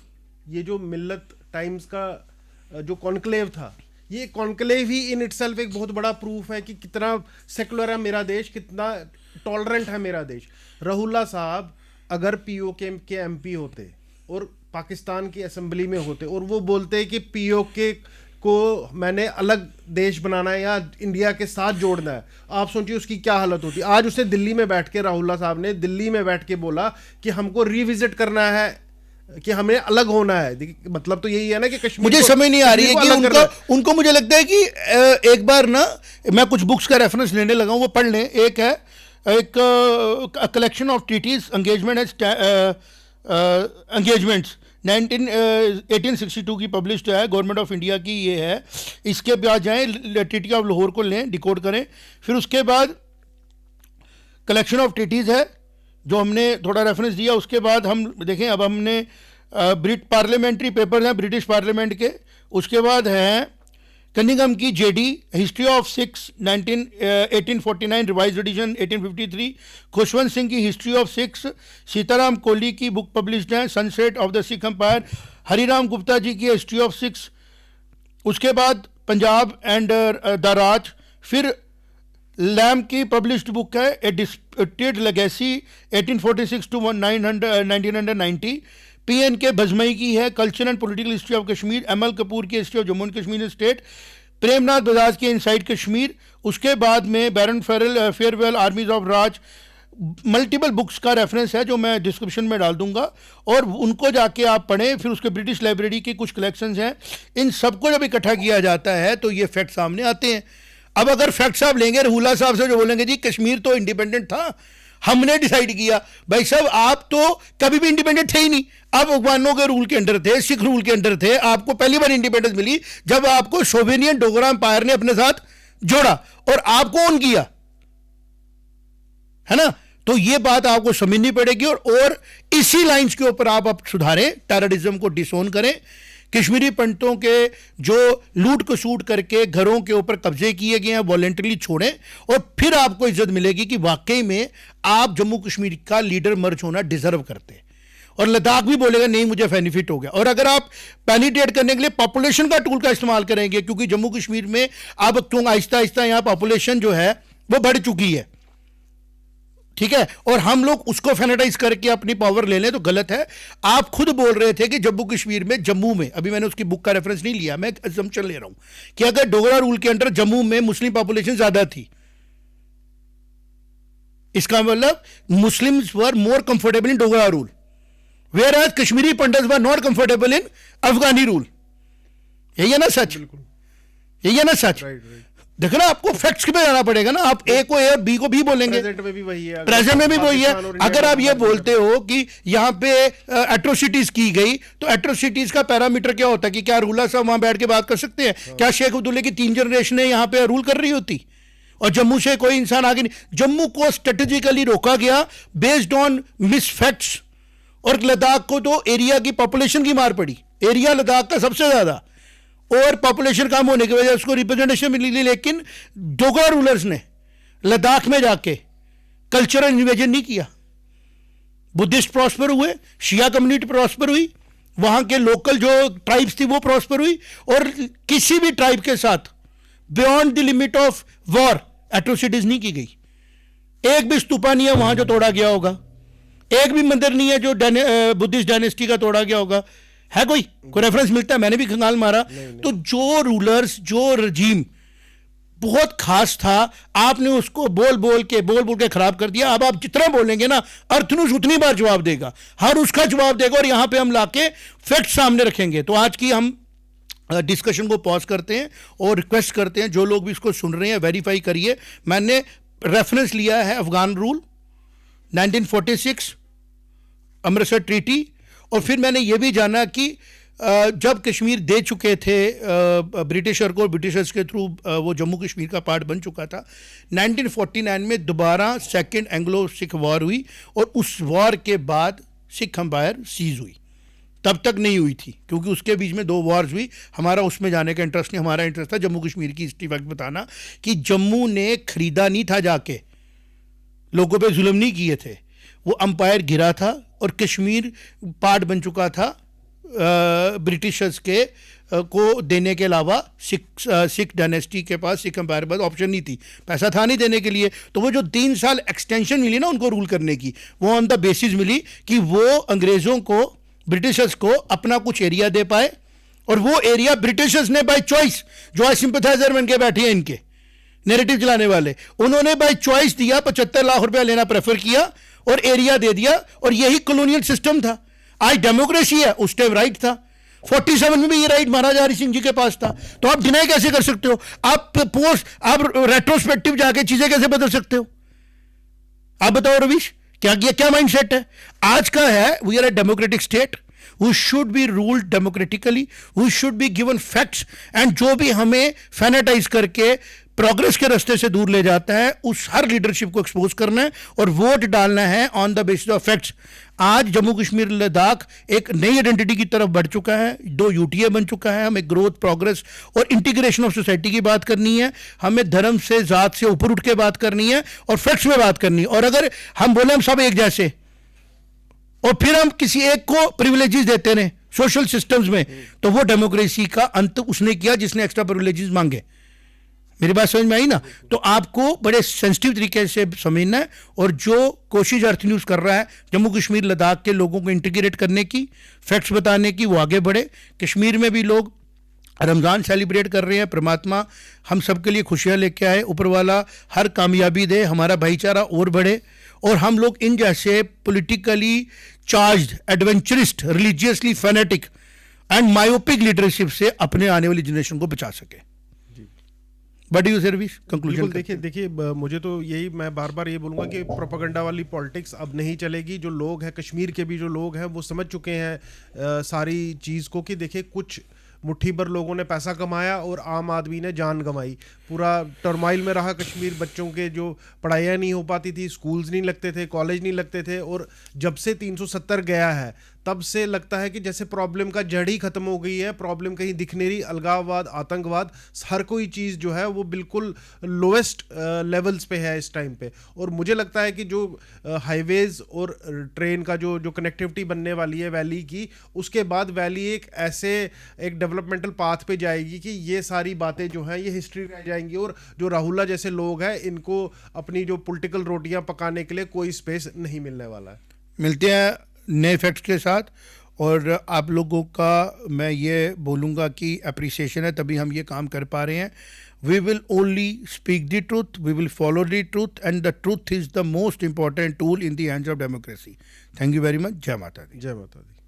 ये जो मिल्लत टाइम्स का जो कॉन्क्लेव था, ये कॉन्क्लेव ही इन इटसेल्फ एक बहुत बड़ा प्रूफ है कि कितना सेकुलर है मेरा देश, कितना टॉलरेंट है मेरा देश। रहुल्ला साहब अगर पीओके के एमपी होते और पाकिस्तान की असेंबली में होते और वो बोलते कि पीओके को मैंने अलग देश बनाना है या इंडिया के साथ जोड़ना है, आप सोचिए उसकी क्या हालत होती। आज उसे दिल्ली में बैठ के, राहुल्ला साहब ने दिल्ली में बैठ के बोला कि हमको रिविजिट करना है, कि हमें अलग होना है। मतलब तो यही है ना कि कश्मीर, मुझे समझ नहीं आ रही है कि उनको मुझे लगता है कि एक बार ना मैं कुछ बुक्स का रेफरेंस लेने लगा हूं, वो पढ़ लें। एक है कलेक्शन ऑफ ट्रीटीज एंगेजमेंट्स 1862 की पब्लिश्ड है, गवर्नमेंट ऑफ इंडिया की ये है। इसके बाद जाएं ट्रीटी ऑफ लाहौर को लें, डिकोड करें, फिर उसके बाद कलेक्शन ऑफ ट्रीटीज है जो हमने थोड़ा रेफरेंस दिया। उसके बाद हम देखें, अब हमने पार्लियामेंट्री पेपर्स हैं ब्रिटिश पार्लियामेंट के। उसके बाद है कनिंघम की J D history of Sikhs 1849 revise edition 1853, Khushwant Singh की हिस्ट्री ऑफ सिक्स, सीताराम कोहली की बुक पब्लिश्ड है sunset of the Sikh empire, Hariram Gupta ji की हिस्ट्री ऑफ सिक्स। उसके बाद पंजाब एंड द राज, फिर लैम की पब्लिश्ड बुक है a disputed legacy 1846 to 1990, P N K बजमई की है culture and political history of Kashmir, M L Kapur की history of Jammu and Kashmir state, Premnath Bajaj की इनसाइड कश्मीर। उसके बाद में Byron Farwell armies of Raj, multiple books का रेफरेंस है जो मैं डिस्क्रिप्शन में डाल दूंगा, और उनको जाके आप पढ़ें। फिर उसके ब्रिटिश लाइब्रेरी की कुछ कलेक्शंस हैं। इन सबको जब इकट्ठा किया जाता है तो ये फैक्ट सामने आते हैं। अब अगर फैक्ट्स आप लेंगे रहुल्ला साहब से जो बोलेंगे जी कश्मीर तो इंडिपेंडेंट था, हमने डिसाइड किया, भाई साहब आप तो कभी भी इंडिपेंडेंट थे ही नहीं। आप अफगानों के रूल के अंडर थे, सिख रूल के अंडर थे। आपको पहली बार इंडिपेंडेंस मिली जब आपको सोवेनियन डोगरा एम्पायर ने अपने साथ जोड़ा और आपको ऑन किया, है ना। तो ये बात आपको समझनी पड़ेगी और इसी लाइंस के ऊपर आप सुधारें, टेररिज्म को डिसोन करें। कश्मीरी पंडितों के जो लूट कसूट करके घरों के ऊपर कब्जे किए गए हैं वॉलेंटरली छोड़ें, और फिर आपको इज्जत मिलेगी कि वाकई में आप जम्मू कश्मीर का लीडर मर्ज होना डिजर्व करते हैं। और लद्दाख भी बोलेगा नहीं मुझे बेनिफिट हो गया। और अगर आप पेनिट्रेट करने के लिए पॉपुलेशन का टूल का इस्तेमाल करेंगे, क्योंकि जम्मू कश्मीर में अब क्यों आहिस्ता आहिस्ता यहाँ पॉपुलेशन जो है वो बढ़ चुकी है, ठीक है, और हम लोग उसको फेनेटाइज करके अपनी पावर ले लें तो गलत है। आप खुद बोल रहे थे कि जम्मू कश्मीर में, जम्मू में, अभी मैंने उसकी बुक का रेफरेंस नहीं लिया, मैं असम्पशन ले रहा हूं कि अगर डोगरा रूल के अंडर जम्मू में मुस्लिम पॉपुलेशन ज्यादा थी, इसका मतलब Muslims were more comfortable in Dogra rule, whereas Kashmiri Pandits were not comfortable in Afghani rule. यही है ना सच? यही है ना सच? देखो ना, आपको फैक्ट्स पे जाना पड़ेगा ना। आप ए को ए और बी को बी बोलेंगे, प्रेजेंट में भी वही है, प्रेजेंट में भी वही है। अगर आप ये बोलते हो कि यहाँ पे एट्रोसिटीज की गई, तो एट्रोसिटीज का पैरामीटर क्या होता है कि क्या रहुल्ला साहब वहां बैठ के बात कर सकते हैं? क्या शेख अब्दुल्ला की 3 जनरेशन यहाँ पे रूल कर रही होती और जम्मू से कोई इंसान आगे नहीं? जम्मू को स्ट्रेटेजिकली रोका गया बेस्ड ऑन मिस फैक्ट्स, और लद्दाख को तो एरिया की पॉपुलेशन की मार पड़ी। एरिया लद्दाख का सबसे ज्यादा और पॉपुलेशन कम होने की वजह से उसको रिप्रेजेंटेशन मिली, लेकिन डोगरा रूलर्स ने लद्दाख में जाके कल्चरल इन्वेजन नहीं किया। बुद्धिस्ट प्रॉस्पर हुए, शिया कम्युनिटी प्रॉस्पर हुई, वहां के लोकल जो ट्राइब्स थी वो प्रॉस्पर हुई, और किसी भी ट्राइब के साथ beyond the limit of war atrocities नहीं की गई। एक भी स्तूपा नहीं है वहां जो तोड़ा गया होगा, एक भी मंदिर नहीं है जो बुद्धिस्ट डायनेस्टी का तोड़ा गया होगा, है कोई रेफरेंस मिलता है? मैंने भी खंगाल मारा। तो जो रूलर्स, जो रजीम बहुत खास था, आपने उसको बोल बोल के खराब कर दिया। अब आप जितना बोलेंगे ना, अर्थनुष उतनी बार जवाब देगा, हर उसका जवाब देगा, और यहां पे हम लाके फैक्ट सामने रखेंगे। तो आज की हम डिस्कशन को पॉज करते हैं और रिक्वेस्ट करते हैं जो लोग भी इसको सुन रहे हैं, वेरीफाई करिए। मैंने रेफरेंस लिया है अफगान रूल, 1946 अमृतसर ट्रीटी, और फिर मैंने ये भी जाना कि जब कश्मीर दे चुके थे ब्रिटिशर को, ब्रिटिशर्स के थ्रू वो जम्मू कश्मीर का पार्ट बन चुका था, 1949 में दोबारा सेकेंड एंग्लो सिख वॉर हुई, और उस वॉर के बाद सिख एम्पायर सीज हुई। तब तक नहीं हुई थी, क्योंकि उसके बीच में 2 वॉर्स हुई। हमारा उसमें जाने का इंटरेस्ट नहीं, हमारा इंटरेस्ट था जम्मू कश्मीर की हिस्ट्री फैक्ट बताना, कि जम्मू ने खरीदा नहीं था, जाके लोगों पे जुल्म नहीं किए थे, वो अंपायर गिरा था, और कश्मीर पार्ट बन चुका था ब्रिटिशर्स के को देने के अलावा सिख डायनेस्टी के पास, सिख एम्पायर के पास ऑप्शन नहीं थी, पैसा था नहीं देने के लिए। तो वो जो 3 साल एक्सटेंशन मिली ना उनको रूल करने की, वो ऑन द बेसिस मिली कि वो अंग्रेज़ों को, ब्रिटिशर्स को अपना कुछ एरिया दे पाए, और वो एरिया ब्रिटिशर्स ने बाय चॉइस, जो आज सिंपथाइजर बन के बैठे हैं इनके नैरेटिव चलाने वाले, उन्होंने बाय चॉइस दिया, 75 लाख रुपया लेना प्रेफर किया और एरिया दे दिया, और यही कॉलोनियल सिस्टम था। आज डेमोक्रेसी है, उस टाइम राइट था। 47 में भी ये राइट महाराजा हरि सिंह जी के पास था। तो आप डिनाई कैसे कर सकते हो? आप रेट्रोस्पेक्टिव जाके चीजें कैसे बदल सकते हो? आप बताओ रवीश, क्या माइंडसेट है आज का? है we are a democratic state, we should be ruled democratically, we should be given facts, and जो भी हमें फैनेटाइज करके प्रोग्रेस के रास्ते से दूर ले जाता है, उस हर लीडरशिप को एक्सपोज करना है और वोट डालना है on the basis of facts. आज जम्मू कश्मीर लद्दाख एक नई आइडेंटिटी की तरफ बढ़ चुका है, 2 यूटीए बन चुका है। हमें ग्रोथ, प्रोग्रेस और इंटीग्रेशन ऑफ सोसाइटी की बात करनी है, हमें धर्म से, जात से ऊपर उठ के बात करनी है और फैक्ट्स में बात करनी है। और अगर हम बोले हम सब एक जैसे, और फिर हम किसी एक को प्रिविलेजेस देते रहे सोशल सिस्टम्स में, तो वो डेमोक्रेसी का अंत उसने किया जिसने एक्स्ट्रा प्रिविलेजेस मांगे। मेरी बात समझ में आई ना? तो आपको बड़े सेंसिटिव तरीके से समझना है, और जो कोशिश अर्थ न्यूज़ कर रहा है जम्मू कश्मीर लद्दाख के लोगों को इंटीग्रेट करने की, फैक्ट्स बताने की, वो आगे बढ़े। कश्मीर में भी लोग रमज़ान सेलिब्रेट कर रहे हैं, परमात्मा हम सब के लिए खुशियाँ लेके आए, ऊपर वाला हर कामयाबी दे, हमारा भाईचारा और बढ़े, और हम लोग इन जैसे politically charged, adventurist, religiously fanatic and myopic leadership से अपने आने वाली जनरेशन को बचा सके। But you service conclusion. देखिए मुझे तो यही, मैं बार बार ये बोलूँगा कि प्रोपेगेंडा वाली पॉलिटिक्स अब नहीं चलेगी। जो लोग हैं, कश्मीर के भी जो लोग हैं, वो समझ चुके हैं सारी चीज़ को, कि देखिए कुछ मुट्ठी भर लोगों ने पैसा कमाया और आम आदमी ने जान गंवाई। पूरा टर्माइल में रहा कश्मीर, बच्चों के जो पढ़ाइयाँ नहीं हो पाती थी, स्कूल्स नहीं लगते थे, कॉलेज नहीं लगते थे, और जब से 370 गया है तब से लगता है कि जैसे प्रॉब्लम का जड़ ही खत्म हो गई है। प्रॉब्लम कहीं दिख नहीं रही, अलगाववाद, आतंकवाद, हर कोई चीज़ जो है वो बिल्कुल लोएस्ट लेवल्स पे है इस टाइम पे। और मुझे लगता है कि जो हाईवेज और ट्रेन का जो कनेक्टिविटी बनने वाली है वैली की, उसके बाद वैली एक डेवलपमेंटल पाथ पे जाएगी कि ये सारी बातें जो हैं ये हिस्ट्री रह जाएंगी, और जो राहुल्ला जैसे लोग हैं इनको अपनी जो पॉलिटिकल रोटियां पकाने के लिए कोई स्पेस नहीं मिलने वाला है। मिलते हैं नए फैक्ट्स के साथ, और आप लोगों का मैं ये बोलूँगा कि अप्रिसिएशन है, तभी हम ये काम कर पा रहे हैं। We will only speak the truth, we will follow the truth, and the truth is the most important tool in the hands of democracy. Thank you very much. जय माता दी। जय माता दी।